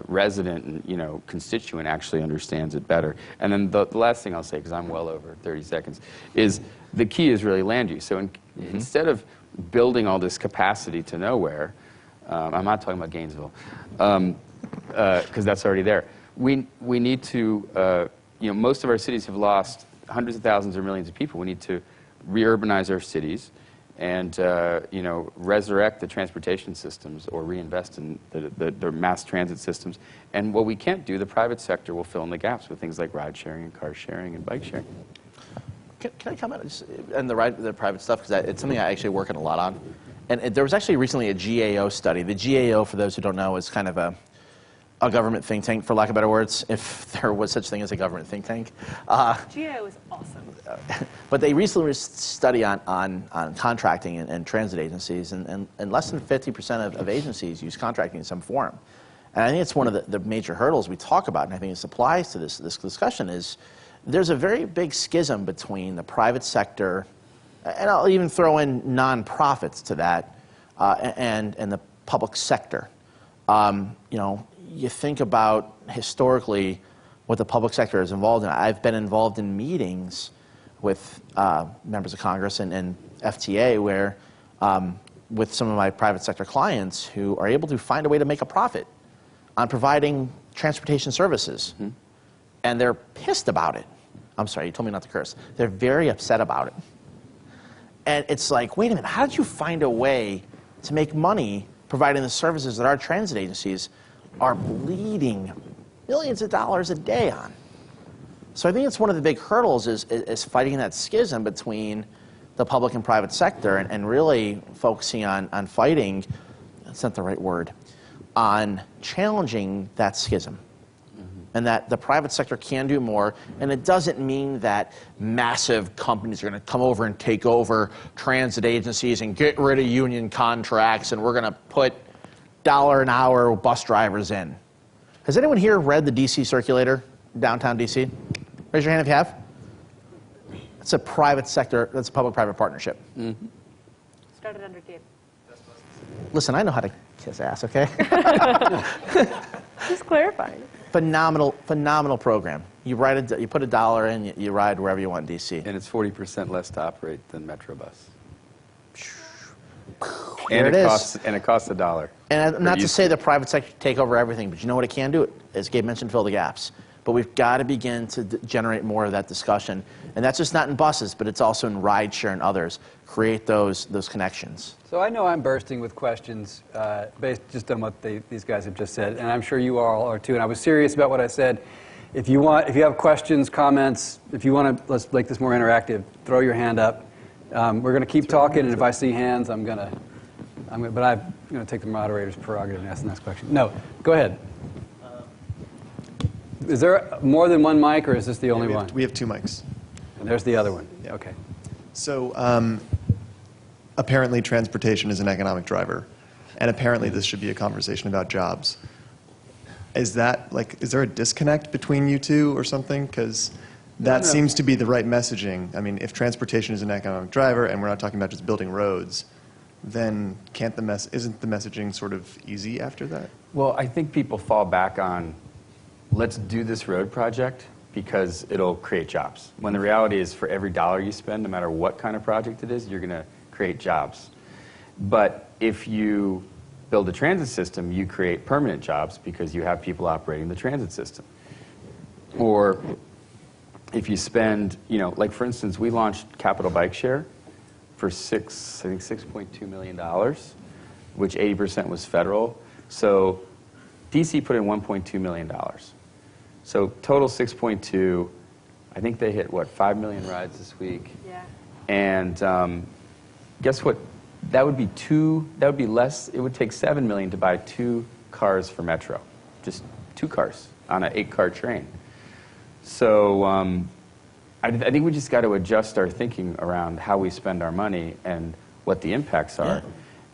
B: resident and constituent actually understands it better. And then the last thing I'll say, because I'm well over 30 seconds, is the key is really land use. So instead of building all this capacity to nowhere, I'm not talking about Gainesville, because that's already there. We need to, most of our cities have lost hundreds of thousands or millions of people. We need to re-urbanize our cities and resurrect the transportation systems, or reinvest in the mass transit systems. And what we can't do, the private sector will fill in the gaps with things like ride sharing and car sharing and bike sharing.
D: Can I comment on the private stuff? Because it's something I actually work on a lot on. And there was actually recently a GAO study. The GAO, for those who don't know, is kind of a government think tank, for lack of better words, if there was such thing as a government think tank.
C: GAO is awesome.
D: But they recently did a study on contracting and transit agencies, and less than 50% of agencies use contracting in some form. And I think it's one of the major hurdles we talk about, and I think this applies to this discussion, is there's a very big schism between the private sector, and I'll even throw in nonprofits to that, and the public sector. You think about historically what the public sector is involved in. I've been involved in meetings with members of Congress and FTA where, with some of my private sector clients who are able to find a way to make a profit on providing transportation services. Mm-hmm. And they're pissed about it. I'm sorry, you told me not to curse. They're very upset about it. And it's like, wait a minute, how did you find a way to make money providing the services that our transit agencies are bleeding millions of dollars a day on? So I think it's one of the big hurdles is fighting that schism between the public and private sector, and really focusing on fighting, that's not the right word, on challenging that schism. And that the private sector can do more, and it doesn't mean that massive companies are going to come over and take over transit agencies and get rid of union contracts, and we're going to put $1 an hour bus drivers in. Has anyone here read the DC Circulator, downtown DC? Raise your hand if you have. It's a private sector, that's a public-private partnership.
C: Mm-hmm. Started under Gabe.
D: Listen, I know how to kiss ass, okay?
C: Just clarifying.
D: Phenomenal program. You put $1 in, you ride wherever you want in DC.
B: And it's 40% less to operate than Metrobus.
D: There it is.
B: And it costs $1.
D: And not to say the private sector take over everything, but you know what it can do? As Gabe mentioned, fill the gaps. But we've got to begin to generate more of that discussion. And that's just not in buses, but it's also in rideshare and others. Create those connections.
A: So I know I'm bursting with questions based just on what these guys have just said, and I'm sure you all are too. And I was serious about what I said. If you have questions, comments, if you want to, let's make this more interactive, throw your hand up. We're going to keep talking, and if I see hands, I'm going to take the moderator's prerogative and ask the next question. No, go ahead. Is there more than one mic, or is this the only one?
F: We have 2 mics.
A: And there's the other one.
F: Yeah.
A: Okay.
F: So apparently transportation is an economic driver, and apparently this should be a conversation about jobs. Is there a disconnect between you two or something? Because that seems to be the right messaging. I mean, if transportation is an economic driver and we're not talking about just building roads, then isn't the messaging sort of easy after that?
B: Well, I think people fall back on, let's do this road project because it'll create jobs. When the reality is for every dollar you spend, no matter what kind of project it is, you're going to create jobs. But if you build a transit system, you create permanent jobs because you have people operating the transit system. Or if you spend, like for instance, we launched Capital Bike Share for $6.2 million, which 80% was federal. So DC put in $1.2 million. So total 6.2. I think they hit, 5 million rides this week.
C: Yeah.
B: And guess what? That would be less. It would take 7 million to buy 2 cars for Metro. Just 2 cars on an 8-car train. So I think we just got to adjust our thinking around how we spend our money and what the impacts are. Yeah.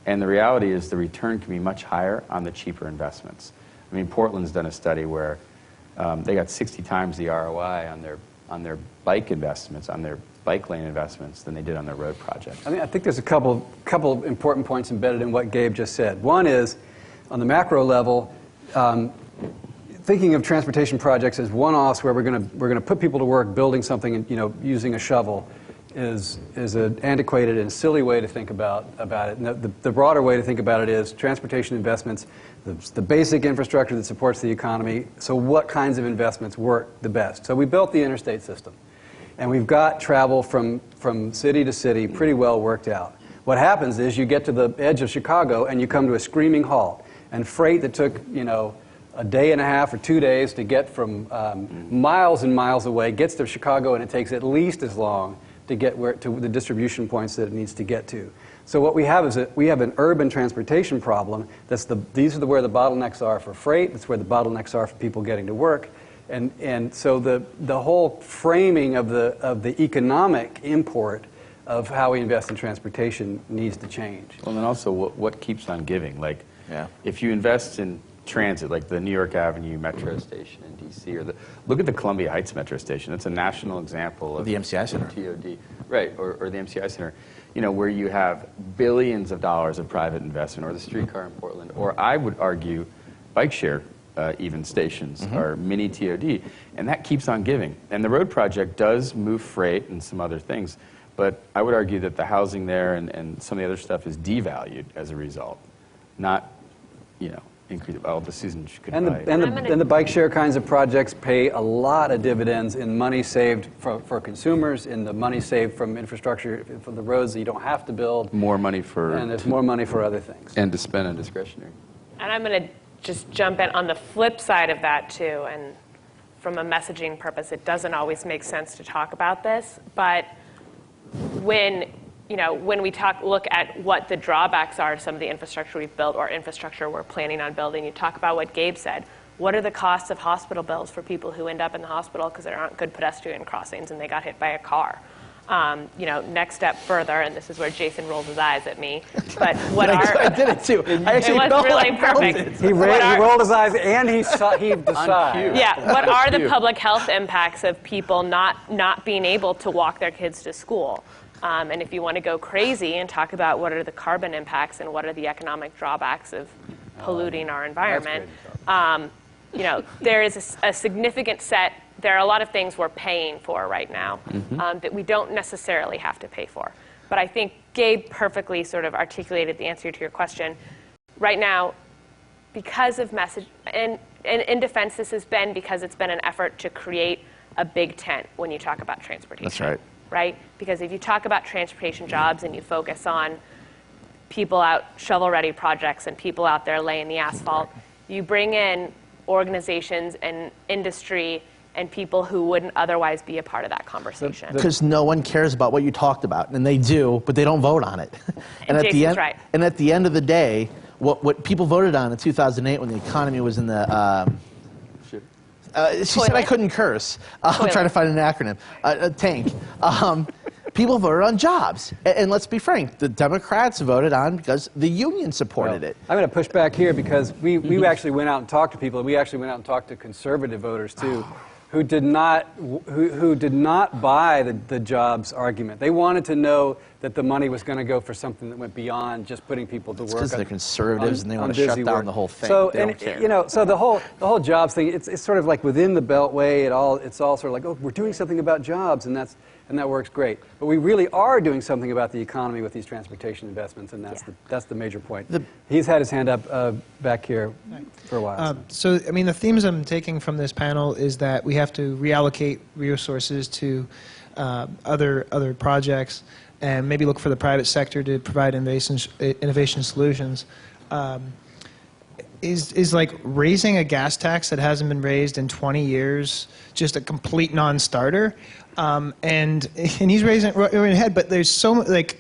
B: And the reality is the return can be much higher on the cheaper investments. I mean, Portland's done a study where they got 60 times the ROI on their bike investments, on their bike lane investments than they did on their road project.
A: I think there's a couple important points embedded in what Gabe just said. One is, on the macro level, thinking of transportation projects as one-offs where we're going to put people to work building something and using a shovel is an antiquated and silly way to think about it. And the broader way to think about it is transportation investments, the basic infrastructure that supports the economy. So what kinds of investments work the best? So we built the interstate system, and we've got travel from city to city pretty well worked out. What happens is you get to the edge of Chicago and you come to a screaming halt, and freight that took a day and a half or 2 days to get from miles and miles away gets to Chicago, and it takes at least as long to get to the distribution points that it needs to get to. So what we have is we have an urban transportation problem. These are where the bottlenecks are for freight. That's where the bottlenecks are for people getting to work. And so the whole framing of the economic import of how we invest in transportation needs to change.
B: Well, and then also what keeps on giving. If you invest in transit, like the New York Avenue Metro Station in D.C., or look at the Columbia Heights Metro Station. It's a national example of
D: the MCI Center.
B: TOD, right? Or the MCI Center, where you have billions of dollars of private investment, or the streetcar in Portland, or I would argue, bike share even stations are mini TOD, and that keeps on giving. And the road project does move freight and some other things, but I would argue that the housing there and some of the other stuff is devalued as a result, not increase. Well, the season could
A: and the bike share kinds of projects pay a lot of dividends in money saved for consumers, in the money saved from infrastructure for the roads that you don't have to build.
B: More money
A: and there's more money for other things.
B: And to spend on discretionary.
C: And I'm going to just jump in on the flip side of that too. And from a messaging purpose, it doesn't always make sense to talk about this, but when we look at what the drawbacks are to some of the infrastructure we've built or infrastructure we're planning on building, you talk about what Gabe said. What are the costs of hospital bills for people who end up in the hospital because there aren't good pedestrian crossings and they got hit by a car? Next step further, and this is where Jason rolled his eyes at me, but
D: I did it too. I actually
C: it was really perfect.
A: He rolled his eyes and he decided.
C: Yeah, what are the public health impacts of people not being able to walk their kids to school? And if you want to go crazy and talk about what are the carbon impacts and what are the economic drawbacks of polluting our environment, there is a significant set. There are a lot of things we're paying for right now that we don't necessarily have to pay for. But I think Gabe perfectly sort of articulated the answer to your question. Right now, because of message, and in defense, this has been because it's been an effort to create a big tent when you talk about transportation.
B: That's right.
C: Right? Because if you talk about transportation jobs and you focus on people out shovel-ready projects and people out there laying the asphalt, you bring in organizations and industry and people who wouldn't otherwise be a part of that conversation.
D: Because no one cares about what you talked about, and they do, but they don't vote on it.
C: And Jason's right.
D: And at the end of the day, what people voted on in 2008 when the economy was in the... she said I couldn't curse. I'm trying to find an acronym. Tank. People voted on jobs. And let's be frank, the Democrats voted on because the union supported it.
A: I'm going to push back here because we actually went out and talked to people, and we actually went out and talked to conservative voters too, who did not buy the jobs argument. They wanted to know that the money was going to go for something that went beyond just putting people to work.
D: Because they're conservatives and they want to shut down the whole thing.
A: So,
D: they don't care.
A: You know, so the whole jobs thing, it's sort of like within the Beltway. It's all sort of like, oh, we're doing something about jobs, and that works great. But we really are doing something about the economy with these transportation investments, and that's the major point. He's had his hand up back here for a while.
G: So, I mean, the themes I'm taking from this panel is that we have to reallocate resources to other projects, and maybe look for the private sector to provide innovation solutions. Is like raising a gas tax that hasn't been raised in 20 years just a complete non-starter? And he's raising it right in the head, but there's so much, like,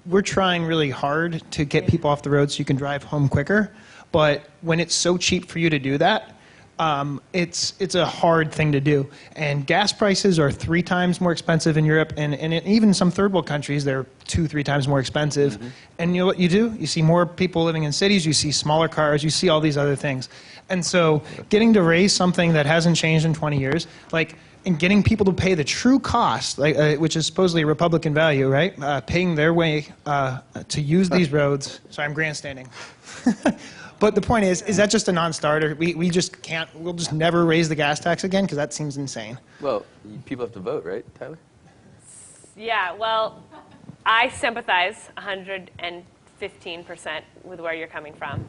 G: we're trying really hard to get people off the road so you can drive home quicker, but when it's so cheap for you to do that, it's a hard thing to do. And gas prices are 3 times more expensive in Europe, and even some third world countries, they're 2-3 times more expensive. Mm-hmm. And you know what you do? You see more people living in cities, you see smaller cars, you see all these other things. And so getting to raise something that hasn't changed in 20 years, like, and getting people to pay the true cost, like, which is supposedly a Republican value, right? Paying their way to use these roads. Sorry, I'm grandstanding. But the point is that just a non-starter? We just can't, we'll just never raise the gas tax again, because that seems insane.
B: Well, people have to vote, right, Tyler?
C: Yeah, well, I sympathize 115% with where you're coming from.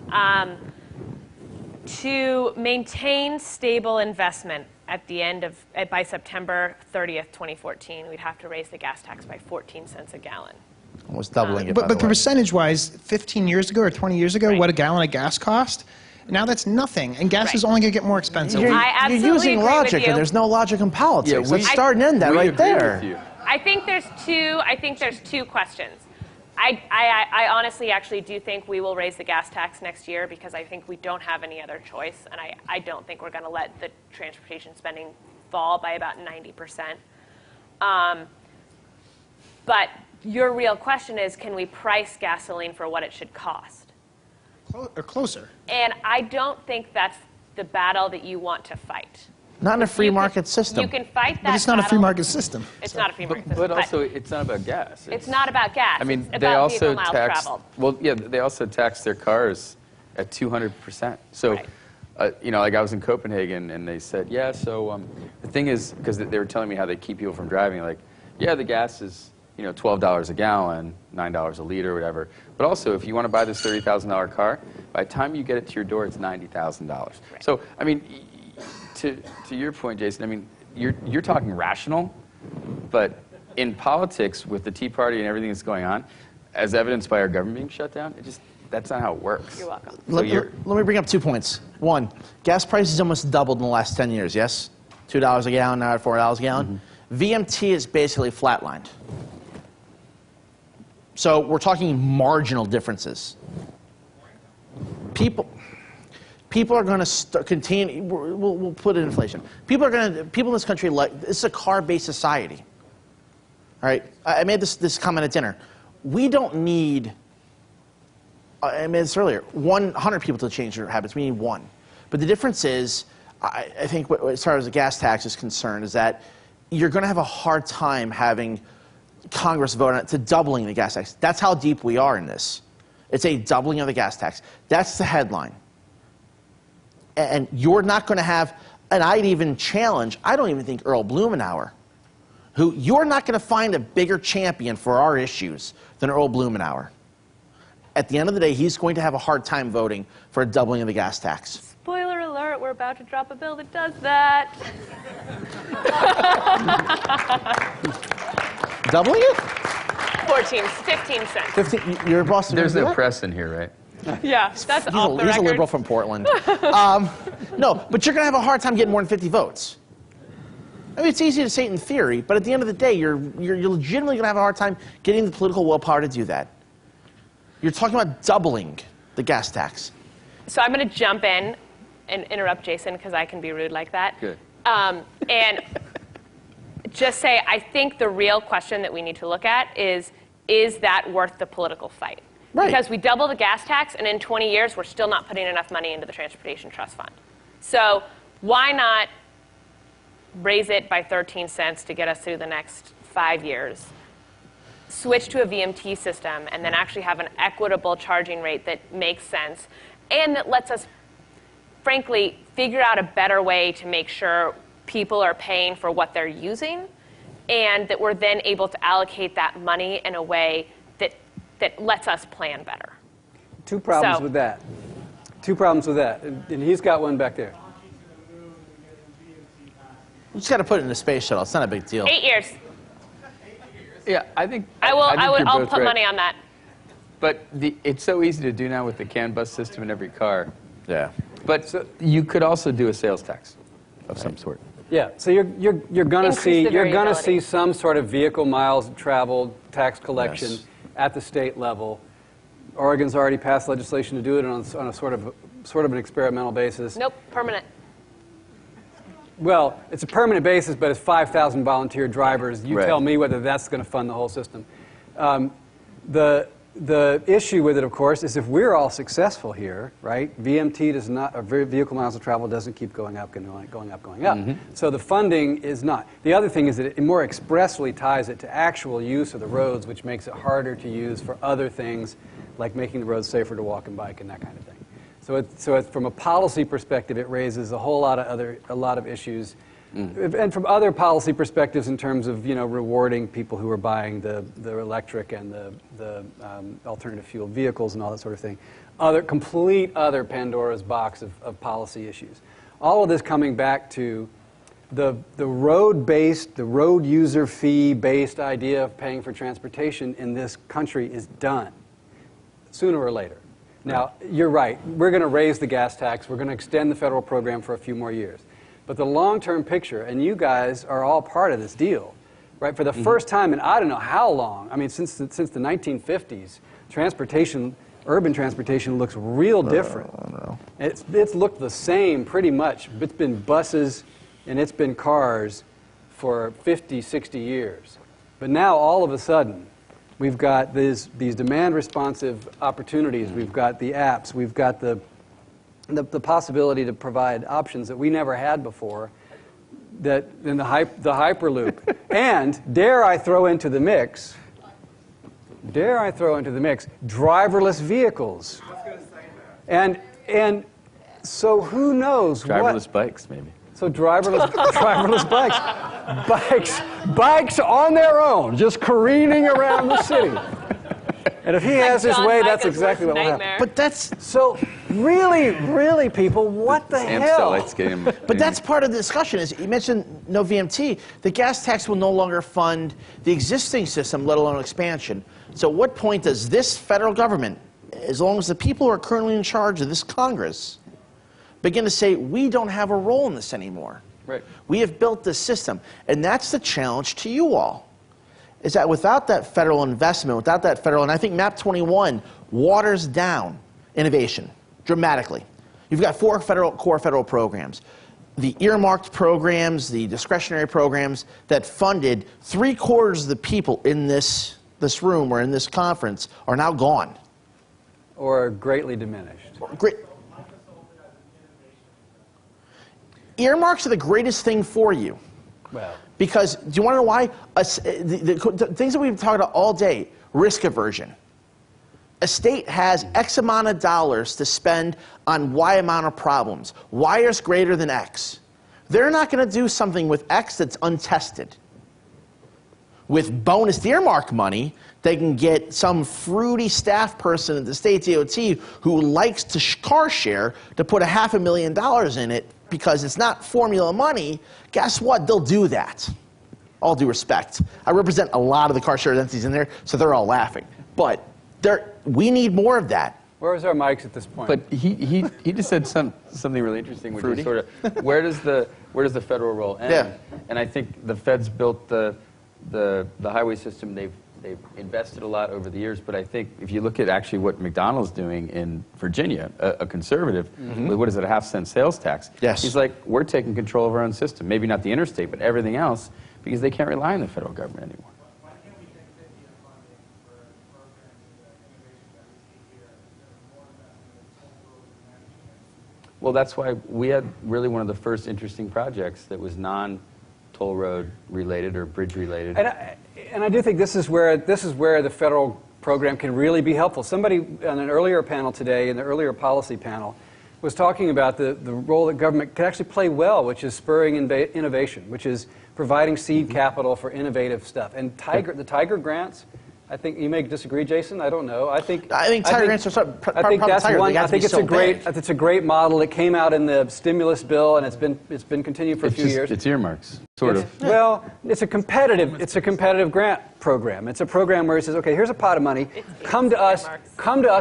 C: To maintain stable investment at the end of, by September 30th, 2014, we'd have to raise the gas tax by 14 cents a gallon.
D: Almost doubling it,
G: but percentage-wise, 15 years ago or 20 years ago, what a gallon of gas cost? Now that's nothing, and gas is only going to get more expensive.
C: I absolutely
D: You're using
C: agree
D: logic,
C: with you.
D: and there's no logic in politics.
B: Yeah,
D: Let's start and end that right there.
C: I think there's two questions. I honestly actually do think we will raise the gas tax next year because I think we don't have any other choice, and I don't think we're going to let the transportation spending fall by about 90%. But your real question is, can we price gasoline for what it should cost?
G: Or closer.
C: And I don't think that's the battle that you want to fight.
D: Not in a free market system.
C: You can fight that
G: But it's not
C: battle.
G: a free market system.
C: It's not a free market system.
B: But also, it's not about gas.
C: It's not about gas.
B: I mean,
C: it's
B: they
C: about
B: also
C: vehicle miles
B: tax.
C: traveled.
B: Well, yeah, they also tax their cars at 200%. So, you know, like I was in Copenhagen, and they said, yeah. So the thing is, because they were telling me how they keep people from driving, like, yeah, the gas is, you know, $12 a gallon, $9 a liter, whatever. But also, if you want to buy this $30,000 car, by the time you get it to your door, it's $90,000. Right. So, I mean, to your point, Jason, I mean, you're talking rational, but in politics, with the Tea Party and everything that's going on, as evidenced by our government being shut down, that's not how it works.
C: You're welcome.
D: Let me bring up 2 points. One, gas prices almost doubled in the last 10 years, yes? $2 a gallon, now at $4 a gallon. Mm-hmm. VMT is basically flatlined. So we're talking marginal differences. People are going to continue. We'll put it in inflation. People in this country, like, this is a car-based society. All right, I made this comment at dinner. We don't need. I made this earlier. 100 people to change their habits. We need 1. But the difference is, I think, as far as the gas tax is concerned, is that you're going to have a hard time having Congress vote on it to doubling the gas tax. That's how deep we are in this. It's a doubling of the gas tax. That's the headline. And you're not going to have, and I'd even challenge, I don't even think Earl Blumenauer, who you're not going to find a bigger champion for our issues than Earl Blumenauer. At the end of the day, he's going to have a hard time voting for a doubling of the gas tax.
C: Spoiler alert, here, we're about to drop a bill that does that.
D: Doubling it?
C: 15 cents.
D: 15. Your boss.
B: There's no press in here, right?
C: Yeah, that's
D: He's
C: off the
D: a
C: record.
D: liberal from Portland. No, but you're going to have a hard time getting more than 50 votes. I mean, it's easy to say it in theory, but at the end of the day, you're legitimately going to have a hard time getting the political willpower to do that. You're talking about doubling the gas tax.
C: So I'm going to jump in and interrupt Jason because I can be rude like that.
B: Good.
C: And just say, I think the real question that we need to look at is that worth the political fight?
D: Right.
C: Because we double the gas tax, and in 20 years, we're still not putting enough money into the Transportation Trust Fund. So why not raise it by 13 cents to get us through the next 5 years, switch to a VMT system, and then actually have an equitable charging rate that makes sense and that lets us, frankly, figure out a better way to make sure people are paying for what they're using, and that we're then able to allocate that money in a way that lets us plan better.
A: Two problems with that. And he's got one back there.
D: You just got to put it in a space shuttle. It's not a big deal.
C: 8 years.
B: Yeah, I think
C: I'll put money on that.
B: But it's so easy to do now with the CAN bus system in every car.
D: Yeah.
B: But you could also do a sales tax of some sort.
A: Yeah, so you're going to see
C: the variability.
A: some sort of vehicle miles traveled tax collection at the state level. Oregon's already passed legislation to do it on a sort of an experimental basis.
C: Nope, permanent.
A: Well, it's a permanent basis, but it's 5,000 volunteer drivers. You
B: Right.
A: tell me whether that's going to fund the whole system. The issue with it, of course, is if we're all successful here, right? VMT does not, or vehicle miles of travel doesn't keep going up.
B: Mm-hmm.
A: So the funding is not. The other thing is that it more expressly ties it to actual use of the roads, which makes it harder to use for other things, like making the roads safer to walk and bike and that kind of thing. So from a policy perspective, it raises a whole lot of issues. And from other policy perspectives, in terms of rewarding people who are buying the electric and the alternative fuel vehicles and all that sort of thing, complete other Pandora's box of policy issues. All of this coming back to the road-based, the road user fee-based idea of paying for transportation in this country is done, sooner or later. Now, you're right. We're going to raise the gas tax. We're going to extend the federal program for a few more years. But the long-term picture, and you guys are all part of this deal, right? For the first time in I don't know how long, I mean, since the 1950s, urban transportation looks real different.
D: I don't know.
A: It's looked the same pretty much. It's been buses and it's been cars for 50, 60 years. But now, all of a sudden, we've got these demand-responsive opportunities. We've got the apps. We've got the possibility to provide options that we never had before, that in the Hyperloop. And dare I throw into the mix, driverless vehicles. I was going to say that. And so who knows
B: Driverless bikes, maybe.
A: So driverless bikes on their own, just careening around the city. And if he has his way, that's exactly what will happen.
D: But that's
A: so really, people, what the hell?
D: But that's part of the discussion. Is you mentioned no VMT. The gas tax will no longer fund the existing system, let alone expansion. So, at what point does this federal government, as long as the people who are currently in charge of this Congress, begin to say we don't have a role in this anymore?
A: Right.
D: We have built this system, and that's the challenge to you all. Is that without that federal investment, without that federal, and I think MAP 21 waters down innovation dramatically. You've got 4 core federal programs. The earmarked programs, the discretionary programs that funded 3/4 of the people in this room or in this conference are now gone.
A: Or greatly diminished.
D: Great. Earmarks are the greatest thing for you.
A: Well.
D: Because, do you want to know why? The things that we've been talking about all day, risk aversion. A state has X amount of dollars to spend on Y amount of problems. Y is greater than X. They're not going to do something with X that's untested. with bonus earmark money, they can get some fruity staff person at the state DOT who likes to car share to put $500,000 in it because it's not formula money. Guess what? They'll do that. All due respect. I represent a lot of the car share entities in there, so they're all laughing. But we need more of that.
A: Where's our mics at this point?
B: But he just said something really interesting, which is sort of where does the federal role end?
D: Yeah.
B: And I think the feds built the highway system. They've invested a lot over the years. But I think if you look at actually what McDonald's doing in Virginia, a conservative, with what is it, a 0.5-cent sales tax?
D: Yes.
B: He's like, we're taking control of our own system. Maybe not the interstate, but everything else, because they can't rely on the federal government anymore. Well, that's why we had really one of the first interesting projects that was non-toll road related or bridge related.
A: And I do think this is where the federal program can really be helpful. Somebody on an earlier panel today, in the earlier policy panel, was talking about the role that government can actually play well, which is spurring innovation, which is providing seed capital for innovative stuff. And the Tiger grants, I think you may disagree, Jason. I don't know. I think
D: Tiger grants are
A: I think that's one. I think it's a great model. It came out in the stimulus bill, and it's been continued for a few years.
B: It's earmarks, sort of.
A: Well, it's a competitive grant program. It's a program where it says, okay, here's a pot of money. Come to us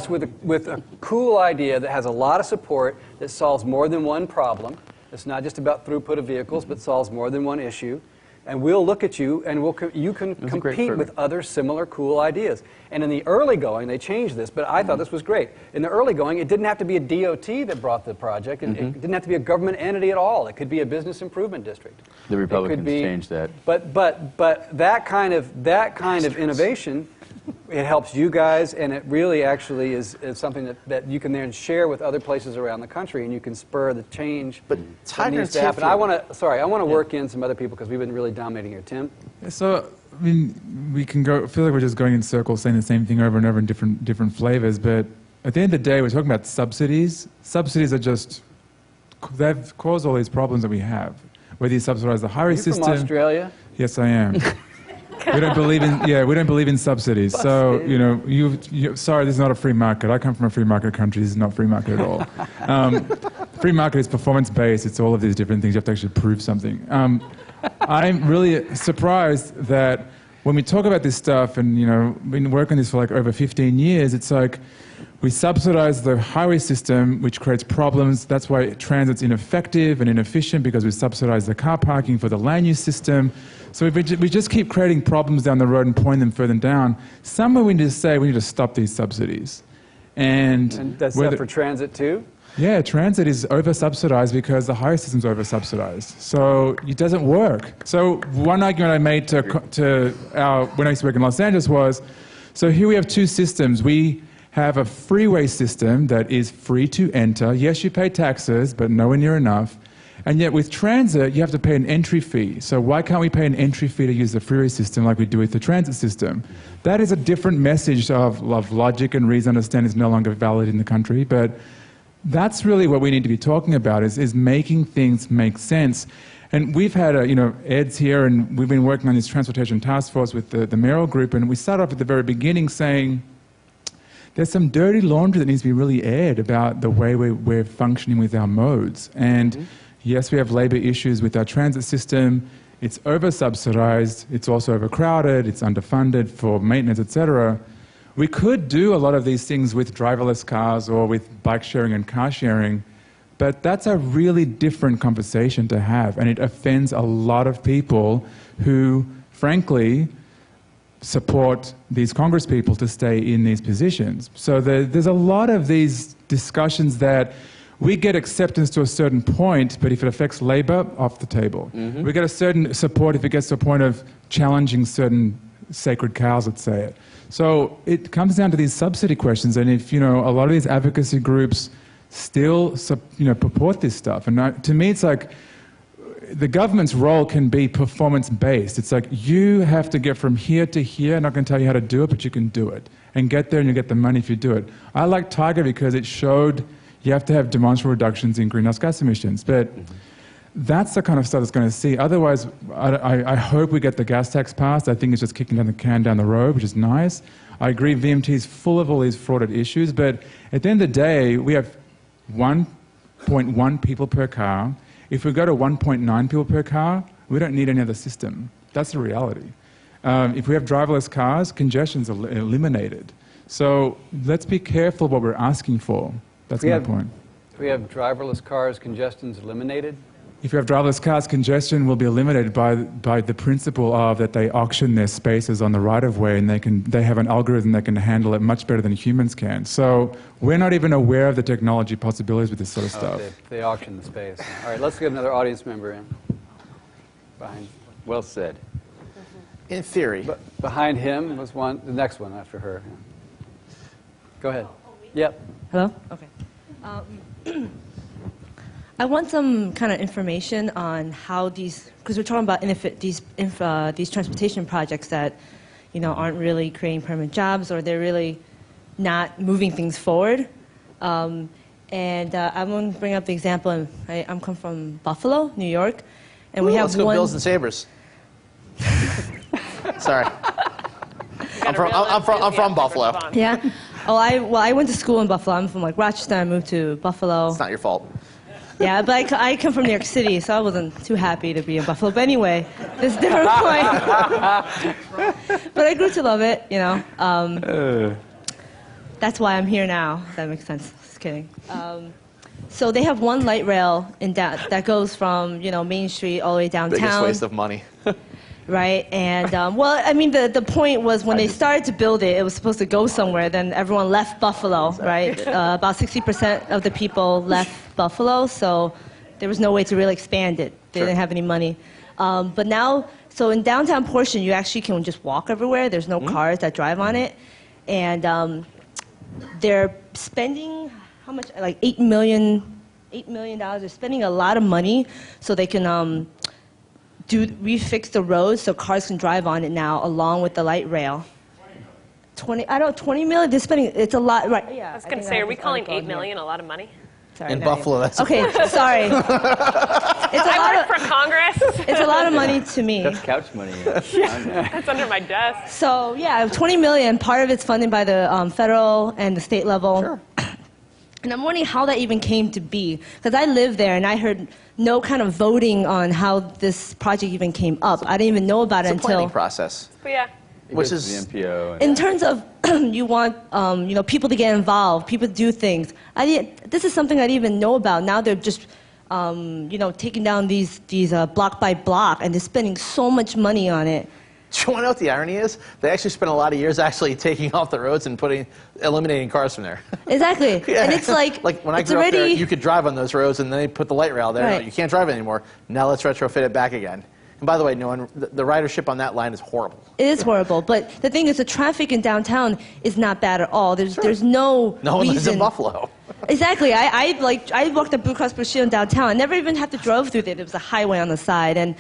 A: with a cool idea that has a lot of support, that solves more than one problem. It's not just about throughput of vehicles, but solves more than one issue. And we'll look at you, and you can compete with other similar cool ideas. And in the early going, they changed this, but I thought this was great. In the early going, it didn't have to be a DOT that brought the project. It didn't have to be a government entity at all. It could be a business improvement district.
B: The Republicans changed that.
A: But that kind of innovation, it helps you guys, and it really actually is something that you can then share with other places around the country, and you can spur the change that needs to happen. I want to work in some other people because we've been really dominating here. Tim?
H: So, I mean, we can go. I feel like we're just going in circles, saying the same thing over and over in different flavors. But at the end of the day, we're talking about subsidies. Subsidies are they've caused all these problems that we have. Whether you subsidize the highway system.
A: From Australia?
H: Yes, I am. We don't believe in subsidies.
A: Busted.
H: So, sorry, this is not a free market. I come from a free market country. This is not free market at all. Free market is performance-based. It's all of these different things. You have to actually prove something. I'm really surprised that when we talk about this stuff, and, we've been working on this for like over 15 years, it's like we subsidize the highway system, which creates problems. That's why transit's ineffective and inefficient, because we subsidize the car parking for the land use system. So we just keep creating problems down the road and point them further down. Somewhere we need to say we need to stop these subsidies. And
A: that's that for transit too?
H: Yeah, transit is over-subsidized because the highway system's over-subsidized. So it doesn't work. So one argument I made when I used to work in Los Angeles was, so here we have two systems. We have a freeway system that is free to enter. Yes, you pay taxes, but nowhere near enough. And yet with transit, you have to pay an entry fee. So why can't we pay an entry fee to use the freeway system like we do with the transit system? That is a different message of logic and reason. Understand is no longer valid in the country. But that's really what we need to be talking about, is making things make sense. And we've had, Ed's here, and we've been working on this transportation task force with the mayoral group. And we started off at the very beginning saying, there's some dirty laundry that needs to be really aired about the way we're functioning with our modes. And yes, we have labor issues with our transit system. It's over-subsidized. It's also overcrowded. It's underfunded for maintenance, etc. We could do a lot of these things with driverless cars or with bike sharing and car sharing, but that's a really different conversation to have, and it offends a lot of people who, frankly, support these congresspeople to stay in these positions. So there's a lot of these discussions that we get acceptance to a certain point, but if it affects labor, off the table. We get a certain support if it gets to a point of challenging certain sacred cows, let's say it. So it comes down to these subsidy questions, and if, a lot of these advocacy groups still, purport this stuff, and to me it's like, the government's role can be performance-based. It's like, you have to get from here to here. I'm not going to tell you how to do it, but you can do it. And get there and you get the money if you do it. I like Tiger because it showed you have to have demonstrable reductions in greenhouse gas emissions. But that's the kind of stuff that's going to see. Otherwise, I hope we get the gas tax passed. I think it's just kicking down the can down the road, which is nice. I agree VMT is full of all these frauded issues, but at the end of the day, we have 1.1 people per car. If we go to 1.9 people per car, we don't need any other system. That's the reality. If we have driverless cars, congestion's eliminated. So let's be careful what we're asking for. That's my point.
A: If we have driverless cars, congestion's eliminated?
H: If you have driverless cars, congestion will be eliminated by the principle of that they auction their spaces on the right-of-way, and they have an algorithm that can handle it much better than humans can. So we're not even aware of the technology possibilities with this sort of stuff.
A: They auction the space. All right, let's get another audience member in. Behind.
B: Well said.
D: In theory.
A: Behind him was the next one after her. Go ahead. Yep.
I: Hello? Okay. I want some kind of information on how these, because we're talking about these transportation projects that, aren't really creating permanent jobs, or they're really not moving things forward. I'm going to bring up the example. I'm come from Buffalo, New York, and we have
D: let's go Bills and Sabres. Sorry. I'm from Buffalo.
I: Yeah. I went to school in Buffalo. I'm from Rochester. I moved to Buffalo.
D: It's not your fault.
I: Yeah, but I come from New York City, so I wasn't too happy to be in Buffalo. But anyway, it's a different point. But I grew to love it, That's why I'm here now. If that makes sense. Just kidding. So they have one light rail that goes from Main Street all the way downtown.
D: Biggest waste of money.
I: Right, and the point was when they started to build it, it was supposed to go somewhere. Then everyone left Buffalo, right? About 60% of the people left Buffalo, so there was no way to really expand it. They didn't have any money. But now, so in downtown portion, you actually can just walk everywhere. There's no cars that drive on it, and they're spending how much? Like $8 million. They're spending a lot of money so they can. Refix the roads so cars can drive on it now, along with the light rail. 20 million. They're spending. It's a lot, right? Yeah.
C: I was going to say, are we calling $8 million a lot of money?
I: Sorry,
D: in Buffalo, that's
I: okay. Sorry.
C: I work for Congress.
I: It's a lot of money to me.
B: That's couch money.
C: That's under my desk.
I: So yeah, 20 million. Part of it's funded by the federal and the state level.
D: Sure.
I: And I'm wondering how that even came to be, because I live there and I heard no kind of voting on how this project even came up. I didn't even know about it until.
D: It's a planning process.
C: But yeah.
D: Which is
B: the MPO.
I: In terms of you want people to get involved, people to do things. This is something I didn't even know about. Now they're just taking down these block by block, and they're spending so much money on it.
D: Do you want to know what the irony is? They actually spent a lot of years actually taking off the roads and eliminating cars from there.
I: Exactly.
D: Yeah.
I: And it's like
D: when I grew up there, you could drive on those roads, and then they put the light rail there.
I: Right.
D: No, you can't drive it anymore. Now let's retrofit it back again. And by the way, the ridership on that line is horrible.
I: It is horrible. But the thing is, the traffic in downtown is not bad at all. There's no
D: one lives in
I: reason.
D: Buffalo.
I: Exactly. I walked up Blue Cross Blue Shield in downtown. I never even had to drive through there. There was a highway on the side, and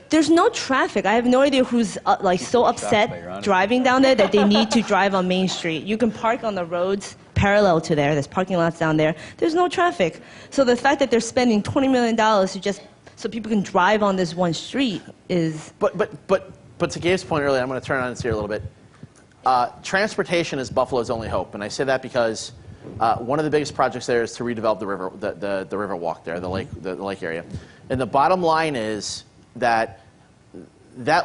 I: there's no traffic. I have no idea who's so upset driving down there that they need to drive on Main Street. You can park on the roads parallel to there. There's parking lots down there. There's no traffic. So the fact that they're spending $20 million to just so people can drive on this one street is.
D: But to Gabe's point earlier, I'm going to turn on this here a little bit. Transportation is Buffalo's only hope, and I say that because one of the biggest projects there is to redevelop the river, the river walk there, the lake area, and the bottom line is that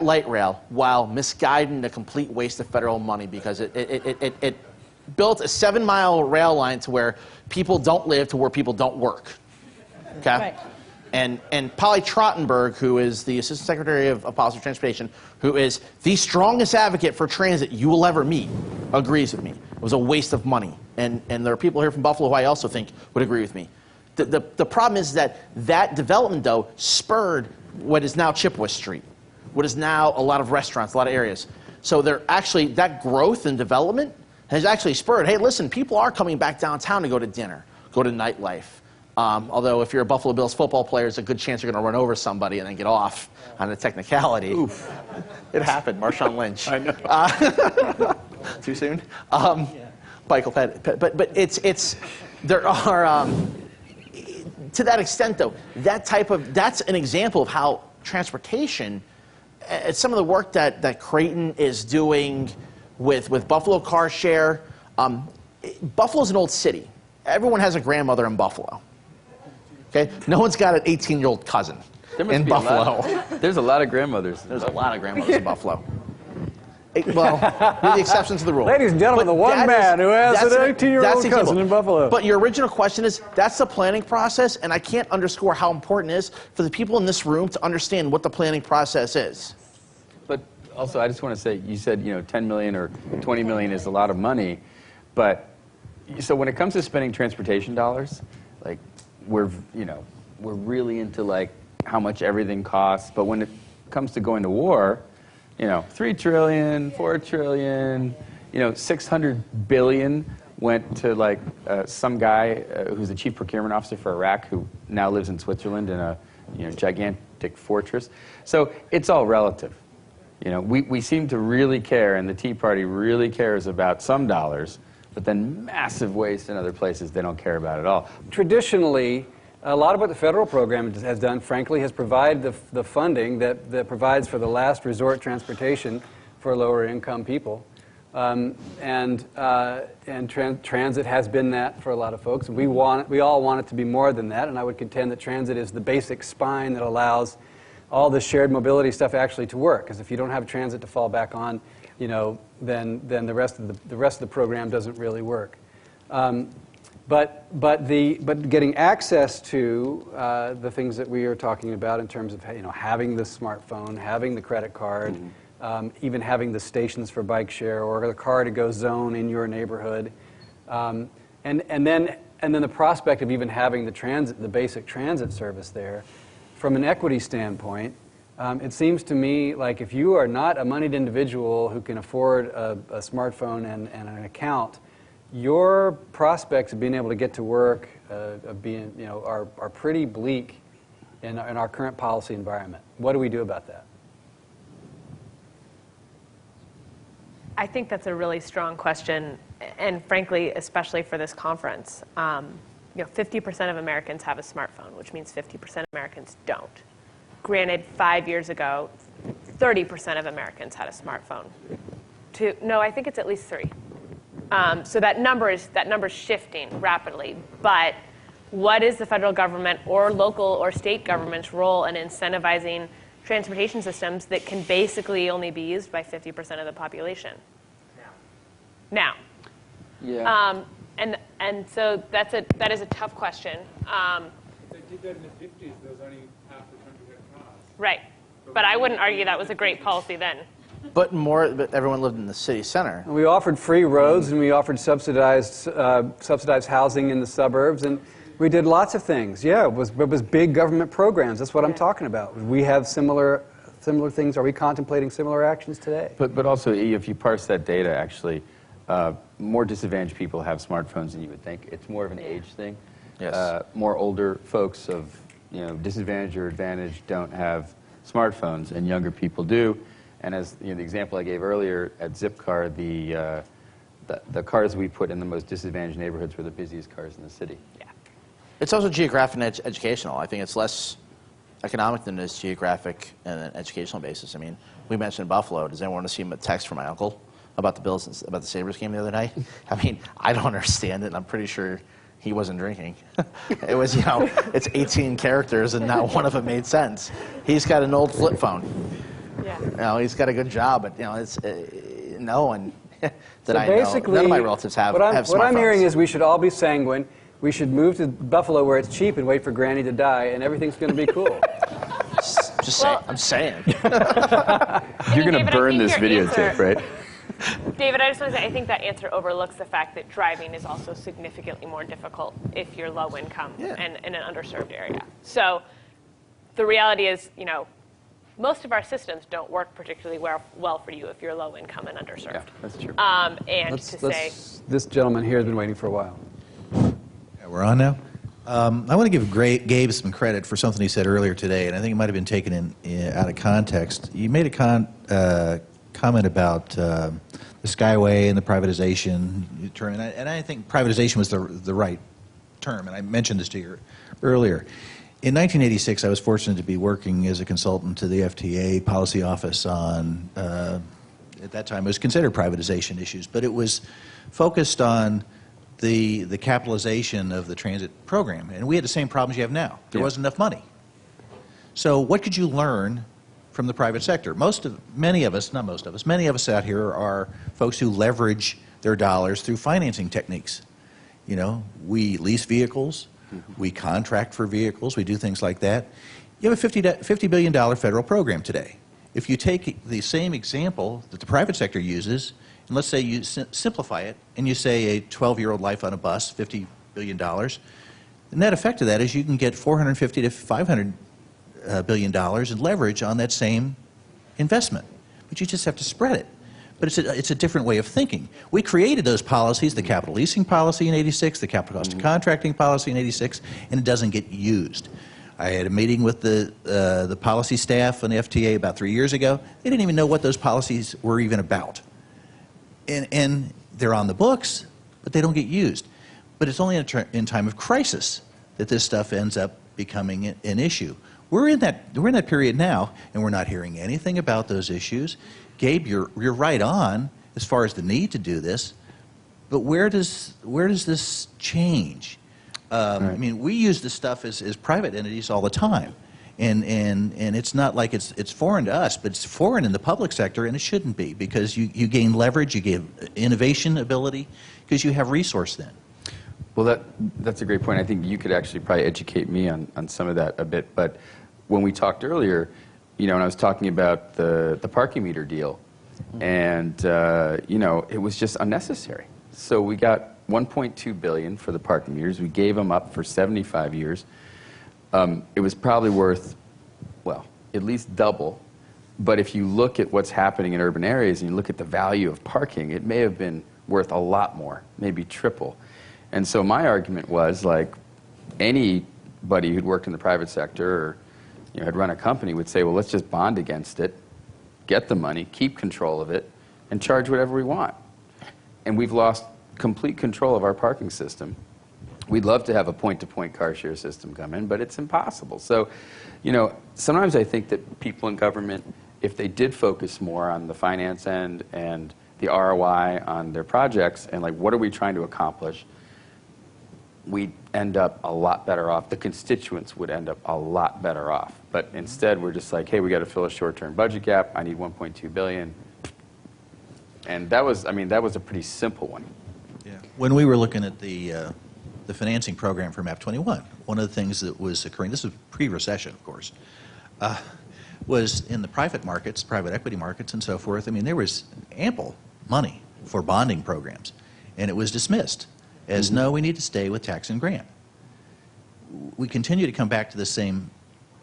D: light rail, while misguided and a complete waste of federal money, because it built a 7-mile rail line to where people don't live to where people don't work. Okay.
I: Right.
D: And Polly Trottenberg, who is the Assistant Secretary of Policy and Transportation, who is the strongest advocate for transit you will ever meet, agrees with me. It was a waste of money. And there are people here from Buffalo who I also think would agree with me. The problem is that development, though, spurred what is now Chippewa Street, what is now a lot of restaurants, a lot of areas. So that growth and development has actually spurred, hey, listen, people are coming back downtown to go to dinner, go to nightlife. Although if you're a Buffalo Bills football player, there's a good chance you're going to run over somebody and then get off on a technicality. Oof. It happened, Marshawn Lynch.
B: I know.
D: Too soon? Michael Pettit. But there are, to that extent, though, that's an example of how transportation, some of the work that Creighton is doing with Buffalo Car Share. Buffalo's an old city. Everyone has a grandmother in Buffalo. Okay, no one's got an 18-year-old cousin in Buffalo.
B: There's a lot of grandmothers.
D: There's a lot of grandmothers in Buffalo. Well, with the exceptions to the rule.
A: Ladies and gentlemen, the one man who has an 18-year-old cousin in Buffalo.
D: But your original question is, that's the planning process, and I can't underscore how important it is for the people in this room to understand what the planning process is.
B: But also, I just want to say, you said 10 million or 20 million is a lot of money, but so when it comes to spending transportation dollars, like we're really into like how much everything costs, but when it comes to going to war, 3 trillion, 4 trillion, 600 billion went to like some guy who's the chief procurement officer for Iraq who now lives in Switzerland in a gigantic fortress. So it's all relative. We seem to really care, and the Tea Party really cares about some dollars, but then massive waste in other places they don't care about at all.
A: Traditionally, a lot of what the federal program has done, frankly, has provided the funding that provides for the last resort transportation for lower income people. Transit has been that for a lot of folks. We all want it to be more than that, and I would contend that transit is the basic spine that allows all the shared mobility stuff actually to work. Because if you don't have transit to fall back on, then the rest of the program doesn't really work. But getting access to the things that we are talking about in terms of having the smartphone, having the credit card, even having the stations for bike share or the car to go zone in your neighborhood, and then the prospect of even having the basic transit service there, from an equity standpoint, it seems to me like if you are not a moneyed individual who can afford a smartphone and an account, your prospects of being able to get to work are pretty bleak in our current policy environment. What do we do about that?
C: I think that's a really strong question, and frankly, especially for this conference. 50% of Americans have a smartphone, which means 50% of Americans don't. Granted, 5 years ago, 30% of Americans had a smartphone. No, I think it's at least 3. So that number's shifting rapidly. But what is the federal government or local or state government's role in incentivizing transportation systems that can basically only be used by 50% of the population? Now. Yeah. And so that is a tough question.
H: They did that in the 50s. There was only half the country had cars.
C: Right. But I wouldn't argue that was a great policy then.
D: But everyone lived in the city center.
A: We offered free roads, and we offered subsidized housing in the suburbs, and we did lots of things. Yeah, it was big government programs. That's what I'm talking about. We have similar things. Are we contemplating similar actions today?
B: But also, if you parse that data, actually, more disadvantaged people have smartphones than you would think. It's more of an age thing.
D: Yes.
B: More older folks of disadvantage or advantage don't have smartphones, and younger people do. And as the example I gave earlier at Zipcar, the cars we put in the most disadvantaged neighborhoods were the busiest cars in the city.
C: Yeah.
D: It's also geographic and educational. I think it's less economic than it is geographic and an educational basis. I mean, we mentioned Buffalo. Does anyone want to see a text from my uncle about the Sabres game the other night? I mean, I don't understand it, and I'm pretty sure he wasn't drinking. It was, it's 18 characters, and not one of them made sense. He's got an old flip phone.
C: Yeah.
D: He's got a good job, but it's no one that
A: so
D: I know. None of my relatives have smartphones.
A: What I'm hearing is we should all be sanguine. We should move to Buffalo where it's cheap and wait for Granny to die, and everything's going to be cool.
D: I'm saying.
B: You're going to burn this videotape, right?
C: David, I just want to say, I think that answer overlooks the fact that driving is also significantly more difficult if you're low income and in an underserved area. So the reality is, most of our systems don't work particularly well for you if you're low income and underserved.
B: Yeah, that's true.
A: This gentleman here has been waiting for a while.
E: Yeah, we're on now. I want to give Gabe some credit for something he said earlier today, and I think it might have been taken out of context. You made a comment about the Skyway and the privatization, and I think privatization was the right term, and I mentioned this to you earlier. In 1986, I was fortunate to be working as a consultant to the FTA policy office on, at that time, it was considered privatization issues, but it was focused on the capitalization of the transit program. And we had the same problems you have now. There wasn't enough money. So what could you learn from the private sector? Many of us out here are folks who leverage their dollars through financing techniques. You know, we lease vehicles, we contract for vehicles, we do things like that. You have a $50 billion federal program today. If you take the same example that the private sector uses, and let's say you simplify it, and you say a 12-year-old life on a bus, $50 billion, the net effect of that is you can get $450 to $500 billion in leverage on that same investment. But you just have to spread it. But it's a different way of thinking. We created those policies, the capital leasing policy in '86, the capital cost of contracting policy in '86, and it doesn't get used. I had a meeting with the policy staff on the FTA about 3 years ago. They didn't even know what those policies were even about. And they're on the books, but they don't get used. But it's only in time of crisis that this stuff ends up becoming an issue. We're in that period now, and we're not hearing anything about those issues. Gabe, you're right on as far as the need to do this, but where does this change? Right. I mean, we use this stuff as private entities all the time, and it's not like it's foreign to us, but it's foreign in the public sector, and it shouldn't be, because you gain leverage, you gain innovation ability, because you have resource then.
B: Well, that's a great point. I think you could actually probably educate me on some of that a bit. But when we talked earlier, you know, and I was talking about the parking meter deal, and you know, it was just unnecessary. So we got $1.2 billion for the parking meters. We gave them up for 75 years. It was probably worth, well, at least double. But if you look at what's happening in urban areas and you look at the value of parking, it may have been worth a lot more, maybe triple. And so my argument was, like, anybody who'd worked in the private sector or, you know, had run a company would say, well, let's just bond against it, get the money, keep control of it, and charge whatever we want. And we've lost complete control of our parking system. We'd love to have a point-to-point car share system come in, but it's impossible. So, you know, sometimes I think that people in government, if they did focus more on the finance end and the ROI on their projects and, like, what are we trying to accomplish, we'd end up a lot better off. The constituents would end up a lot better off. But instead, we're just like, hey, we got to fill a short-term budget gap. I need $1.2 billion. And that was, I mean, that was a pretty simple one.
E: Yeah. When we were looking at the financing program for MAP 21, one of the things that was occurring, this was pre-recession, of course, was in the private markets, private equity markets and so forth. I mean, there was ample money for bonding programs, and it was dismissed as, no, we need to stay with tax and grant. We continue to come back to the same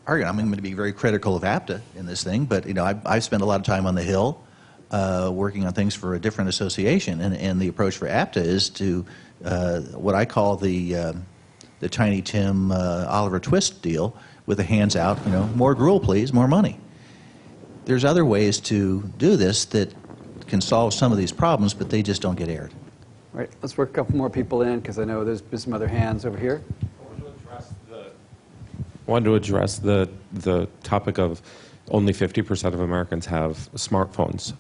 E: argument. I'm going to be very critical of APTA in this thing, but, you know, I've spent a lot of time on the Hill working on things for a different association, and the approach for APTA is to what I call the Tiny Tim Oliver Twist deal, with the hands out, you know, more gruel please, more money. There's other ways to do this that can solve some of these problems, but they just don't get aired.
A: All right, let's work a couple more people in, because I know there's been some other hands over here.
J: I wanted to address the topic of only 50% of Americans have smartphones.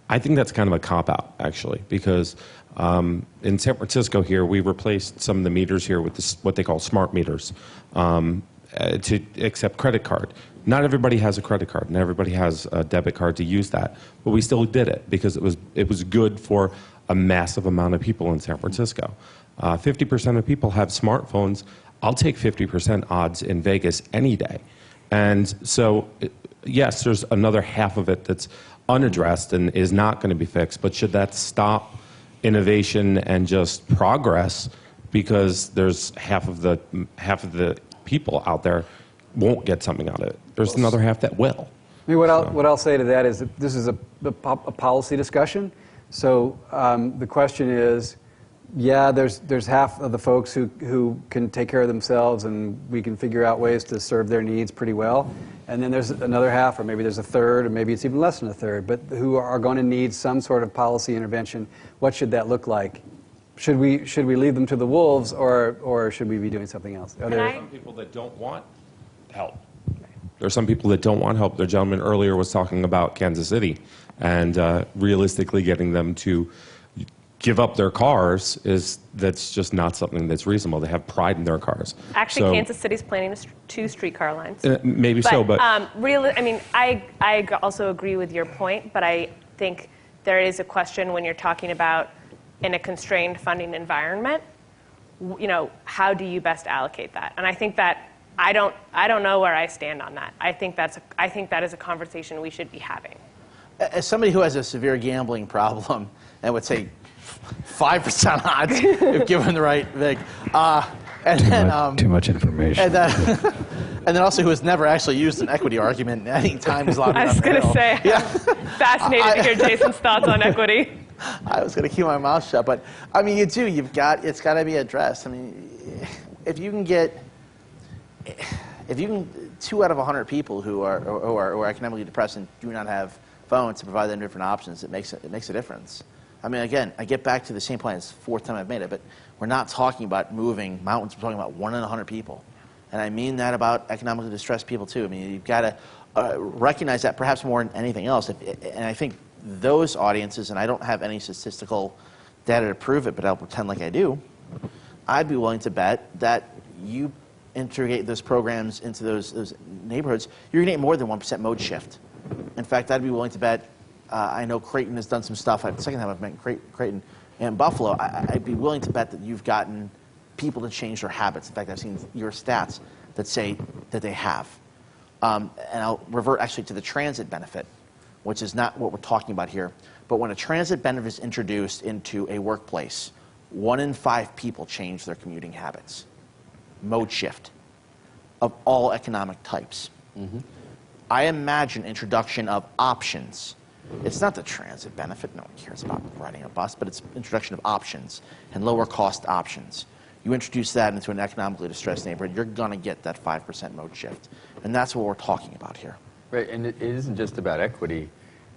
J: I think that's kind of a cop-out, actually, because in San Francisco here, we replaced some of the meters here with this, what they call smart meters, to accept credit card. Not everybody has a credit card, and everybody has a debit card to use that, but we still did it because it was good for a massive amount of people in San Francisco. 50% of people have smartphones. I'll take 50% odds in Vegas any day. And so, yes, there's another half of it that's unaddressed and is not going to be fixed, but should that stop innovation and just progress because there's half of the people out there won't get something out of it? There's another half that will.
A: I mean, what I'll say to that is that this is a policy discussion. So the question is, yeah, there's half of the folks who can take care of themselves, and we can figure out ways to serve their needs pretty well. And then there's another half, or maybe there's a third, or maybe it's even less than a third, but who are going to need some sort of policy intervention. What should that look like? should we leave them to the wolves, or should we be doing something else? Are there
J: Some people that don't want help. There are some people that don't want help. The gentleman earlier was talking about Kansas City, and realistically getting them to give up their cars that's just not something that's reasonable. They have pride in their cars.
C: Actually,
J: So-
C: Kansas City's planning 2 streetcar lines.
J: Maybe so, but
C: I mean, I also agree with your point, but I think there is a question when you're talking about in a constrained funding environment, how do you best allocate that? And I think that I don't know where I stand on that. I think that is a conversation we should be having.
D: As somebody who has a severe gambling problem, and would say 5% odds if given the right vig,
K: Too much information.
D: and then also who has never actually used an equity argument any time he's lobbied
C: I was
D: on the
C: going to
D: Hill.
C: say,
D: Yeah.
C: fascinated to hear Jason's thoughts on equity.
D: I was going to keep my mouth shut, but I mean, it's got to be addressed. I mean, if you can 2 out of 100 people who are economically depressed and do not have phones to provide them different options, it makes a difference. I mean, again, I get back to the same point. It's the 4th time I've made it, but we're not talking about moving mountains. We're talking about 1 in 100 people, and I mean that about economically distressed people too. I mean, you've got to recognize that perhaps more than anything else. And I think those audiences, and I don't have any statistical data to prove it, but I'll pretend like I do. I'd be willing to bet that you integrate those programs into those neighborhoods, you're going to get more than 1% mode shift. In fact, I'd be willing to bet, I know Creighton has done some stuff, the second time I've met Creighton and Buffalo, I'd be willing to bet that you've gotten people to change their habits. In fact, I've seen your stats that say that they have. And I'll revert actually to the transit benefit, which is not what we're talking about here. But when a transit benefit is introduced into a workplace, 1 in 5 people change their commuting habits. Mode shift of all economic types. Mm-hmm. I imagine introduction of options. It's not the transit benefit. No one cares about riding a bus, but it's introduction of options and lower cost options. You introduce that into an economically distressed neighborhood, you're going to get that 5% mode shift. And that's what we're talking about here.
B: Right, and it isn't just about equity.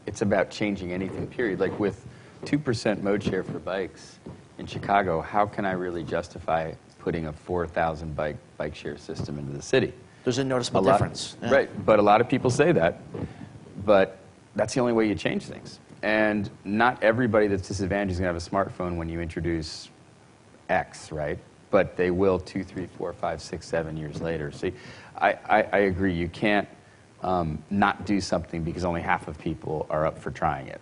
B: It's about changing anything, period. Like with 2% mode share for bikes in Chicago, how can I really justify putting a 4,000 bike share system into the city?
D: There's a noticeable difference. Yeah.
B: Right, but a lot of people say that, but that's the only way you change things. And not everybody that's disadvantaged is going to have a smartphone when you introduce X, right? But they will 2, 3, 4, 5, 6, 7 years later. See, I agree. You can't not do something because only half of people are up for trying it.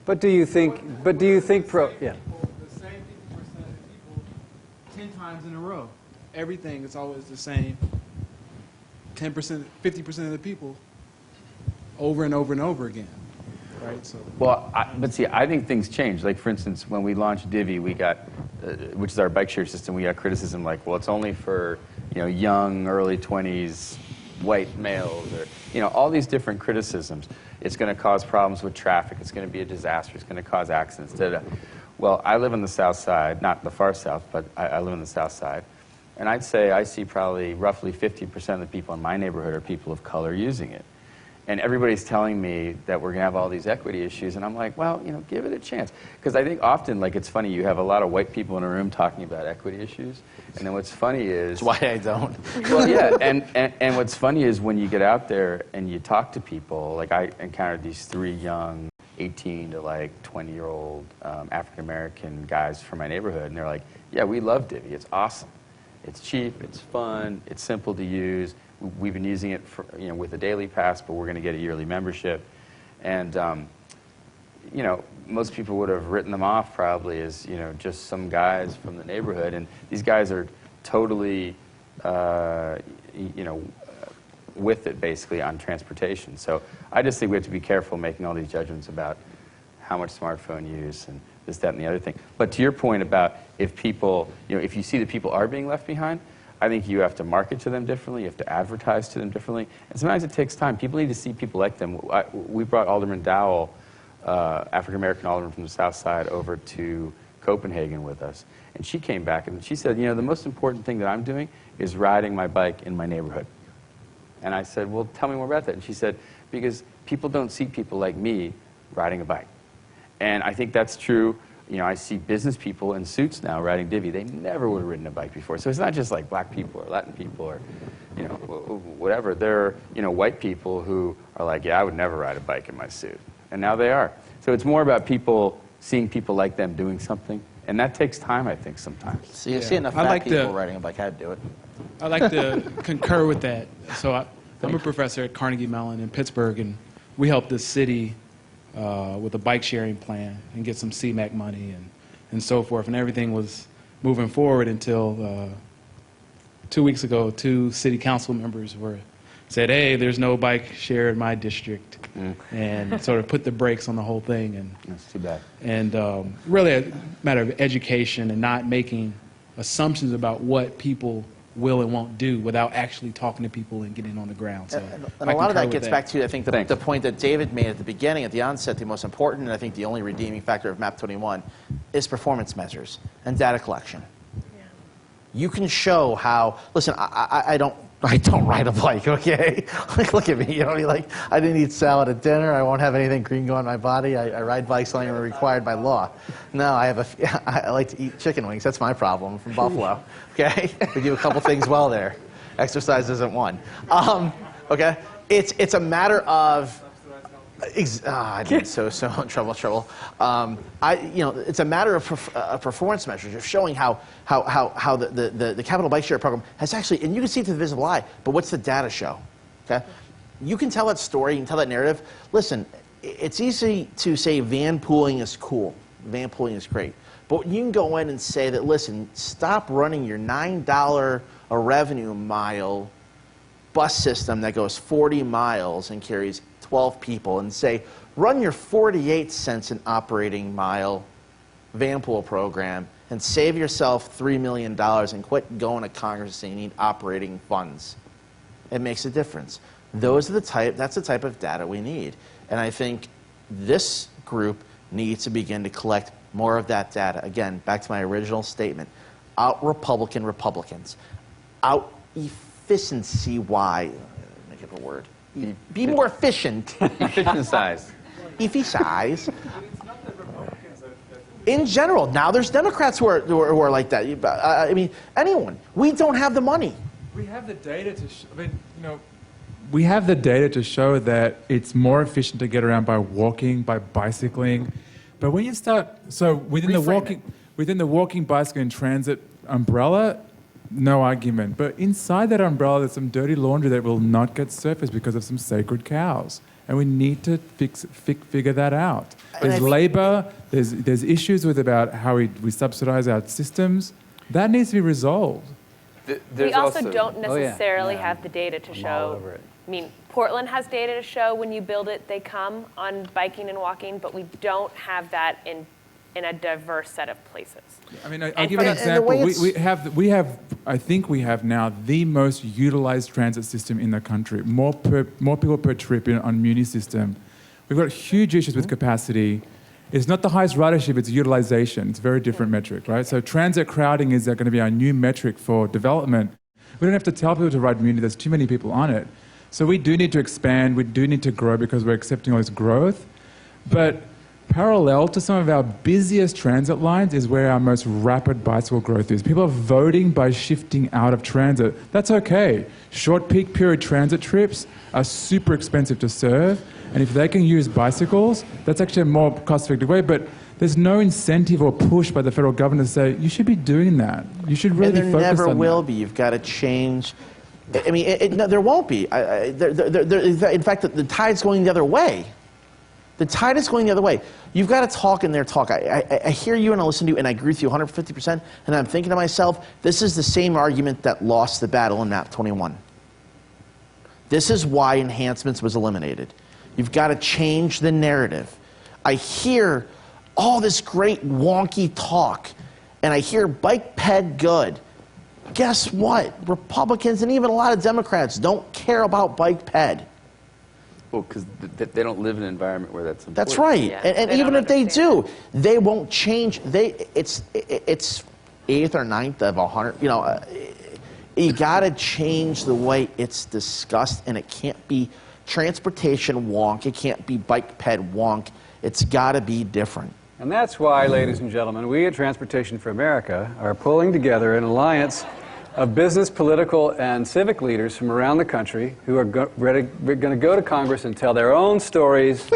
A: But do you think? Yeah.
L: The same 50% of people 10 times in a row. Everything is always the same. 10%, 50% of the people over and over and over again. Right? So.
B: Well, but see, I think things change. Like, for instance, when we launched Divvy, we got, which is our bike share system, we got criticism like, well, it's only for, young, early 20s, white males, or, all these different criticisms. It's going to cause problems with traffic. It's going to be a disaster. It's going to cause accidents. Da-da. Well, I live on the south side, not the far south, but I live on the south side. And I'd say I see probably roughly 50% of the people in my neighborhood are people of color using it. And everybody's telling me that we're going to have all these equity issues. And I'm like, well, give it a chance. Because I think often, it's funny, you have a lot of white people in a room talking about equity issues. And then what's funny is...
D: That's why I don't.
B: Well, yeah. And what's funny is when you get out there and you talk to people, like I encountered these 3 young 18 to 20-year-old African-American guys from my neighborhood. And they're like, yeah, we love Divvy. It's awesome. It's cheap. It's fun. It's simple to use. We've been using it for, with a daily pass, but we're going to get a yearly membership. And, most people would have written them off probably as, just some guys from the neighborhood. And these guys are totally, with it basically on transportation. So I just think we have to be careful making all these judgments about how much smartphone use and this, that, and the other thing. But to your point about if people, if you see that people are being left behind, I think you have to market to them differently. You have to advertise to them differently. And sometimes it takes time. People need to see people like them. We brought Alderman Dowell, African-American alderman from the South Side, over to Copenhagen with us. And she came back and she said, the most important thing that I'm doing is riding my bike in my neighborhood. And I said, well, tell me more about that. And she said, because people don't see people like me riding a bike. And I think that's true you know, I see business people in suits now riding divvy. They never would have ridden a bike before. So it's not just like black people or Latin people or, you know, whatever. They're, you know, white people who are like, yeah, I would never ride a bike in my suit. And now they are. So it's more about people seeing people like them doing something. And that takes time, I think, sometimes.
D: So you see enough fat people riding a bike, I'd do it.
L: I like to concur with that. So I'm a professor at Carnegie Mellon in Pittsburgh, and we helped the city with a bike sharing plan and get some CMAQ money and so forth. And everything was moving forward until 2 weeks ago, 2 city council members said, hey, there's no bike share in my district, and sort of put the brakes on the whole thing. And
B: that's too bad.
L: And really a matter of education and not making assumptions about what people will and won't do without actually talking to people and getting on the ground. So
D: and a lot of that gets back to, I think, the point that David made at the beginning, at the onset. The most important, and I think the only redeeming factor of MAP 21 is performance measures and data collection. Yeah. You can show how, listen, I don't ride a bike, okay? Like, look at me, you know, like, I didn't eat salad at dinner, I won't have anything green go in my body, I ride bikes only when required by law. No, I like to eat chicken wings, that's my problem, I'm from Buffalo, okay? We do a couple things well there. Exercise isn't one. Okay? It's a matter of, I'd be so in trouble. You know, it's a matter of performance measures, of showing how the capital bike share program has actually, and you can see it through the visible eye, but what's the data show? Okay, you can tell that story, you can tell that narrative. Listen, it's easy to say van pooling is cool, van pooling is great, but you can go in and say that, listen, stop running your $9 a revenue mile bus system that goes 40 miles and carries 12 people, and say, run your 48 cents an operating mile van pool program and save yourself $3 million and quit going to Congress saying you need operating funds. It makes a difference. That's the type of data we need. And I think this group needs to begin to collect more of that data. Again, back to my original statement, out-Republican Republicans, out-efficiency-wise, make it a word. Be more efficient.
B: Efficient-size.
D: Efficient-size. In general, now there's Democrats who are like that. I mean, anyone. We don't have the money.
H: We have the data to. We have the data to show that it's more efficient to get around by walking, by bicycling. But when you start, within the walking, bicycle, and transit umbrella, no argument. But inside that umbrella, there's some dirty laundry that will not get surfaced because of some sacred cows. And we need to figure that out. There's labor, there's issues with about how we subsidize our systems. That needs to be resolved.
C: We also don't necessarily have the data to show. I mean, Portland has data to show when you build it, they come on biking and walking, but we don't have that in a diverse set of places.
H: I mean, I'll give you an example. We have, I think we have now the most utilized transit system in the country. More people per trip on Muni system. We've got huge issues with capacity. It's not the highest ridership, it's utilization. It's a very different metric, right? So transit crowding is going to be our new metric for development. We don't have to tell people to ride Muni, there's too many people on it. So we do need to expand, we do need to grow because we're accepting all this growth. But parallel to some of our busiest transit lines is where our most rapid bicycle growth is. People are voting by shifting out of transit. That's okay. Short peak period transit trips are super expensive to serve, and if they can use bicycles, that's actually a more cost-effective way, but there's no incentive or push by the federal government to say, you should be doing that. You should really be focused on that.
D: And there never will be. You've got to change. I mean, no, there won't be. In fact, the tide's going the other way. The tide is going the other way. You've got to talk in their talk. I hear you and I listen to you and I agree with you 150%, and I'm thinking to myself, this is the same argument that lost the battle in MAP 21. This is why enhancements was eliminated. You've got to change the narrative. I hear all this great wonky talk, and I hear bike ped good. Guess what? Republicans and even a lot of Democrats don't care about bike ped.
B: Well, because they don't live in an environment where that's important.
D: That's right. Yeah, and even if they do, they won't change. It's 8th or 9th of 100. You know, you got to change the way it's discussed, and it can't be transportation wonk. It can't be bike ped wonk. It's got to be different.
A: And that's why, ladies and gentlemen, we at Transportation for America are pulling together an alliance of business, political, and civic leaders from around the country who are going to go to Congress and tell their own stories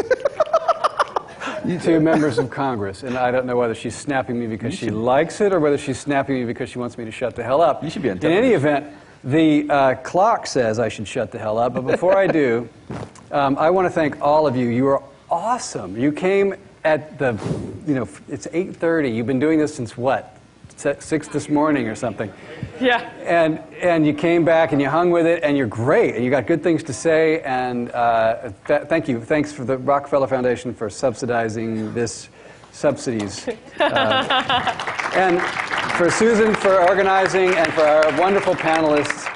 A: to members of Congress. And I don't know whether she's snapping me because she likes it or whether she's snapping me because she wants me to shut the hell up.
B: You should be on
A: In any event, the clock says I should shut the hell up. But before I do, I want to thank all of you. You are awesome. You came at the, it's 8:30. You've been doing this since what? 6 this morning or something.
C: Yeah.
A: And you came back and you hung with it, and you're great, and you got good things to say, and thank you. Thanks for the Rockefeller Foundation for subsidizing this subsidies. And for Susan for organizing, and for our wonderful panelists.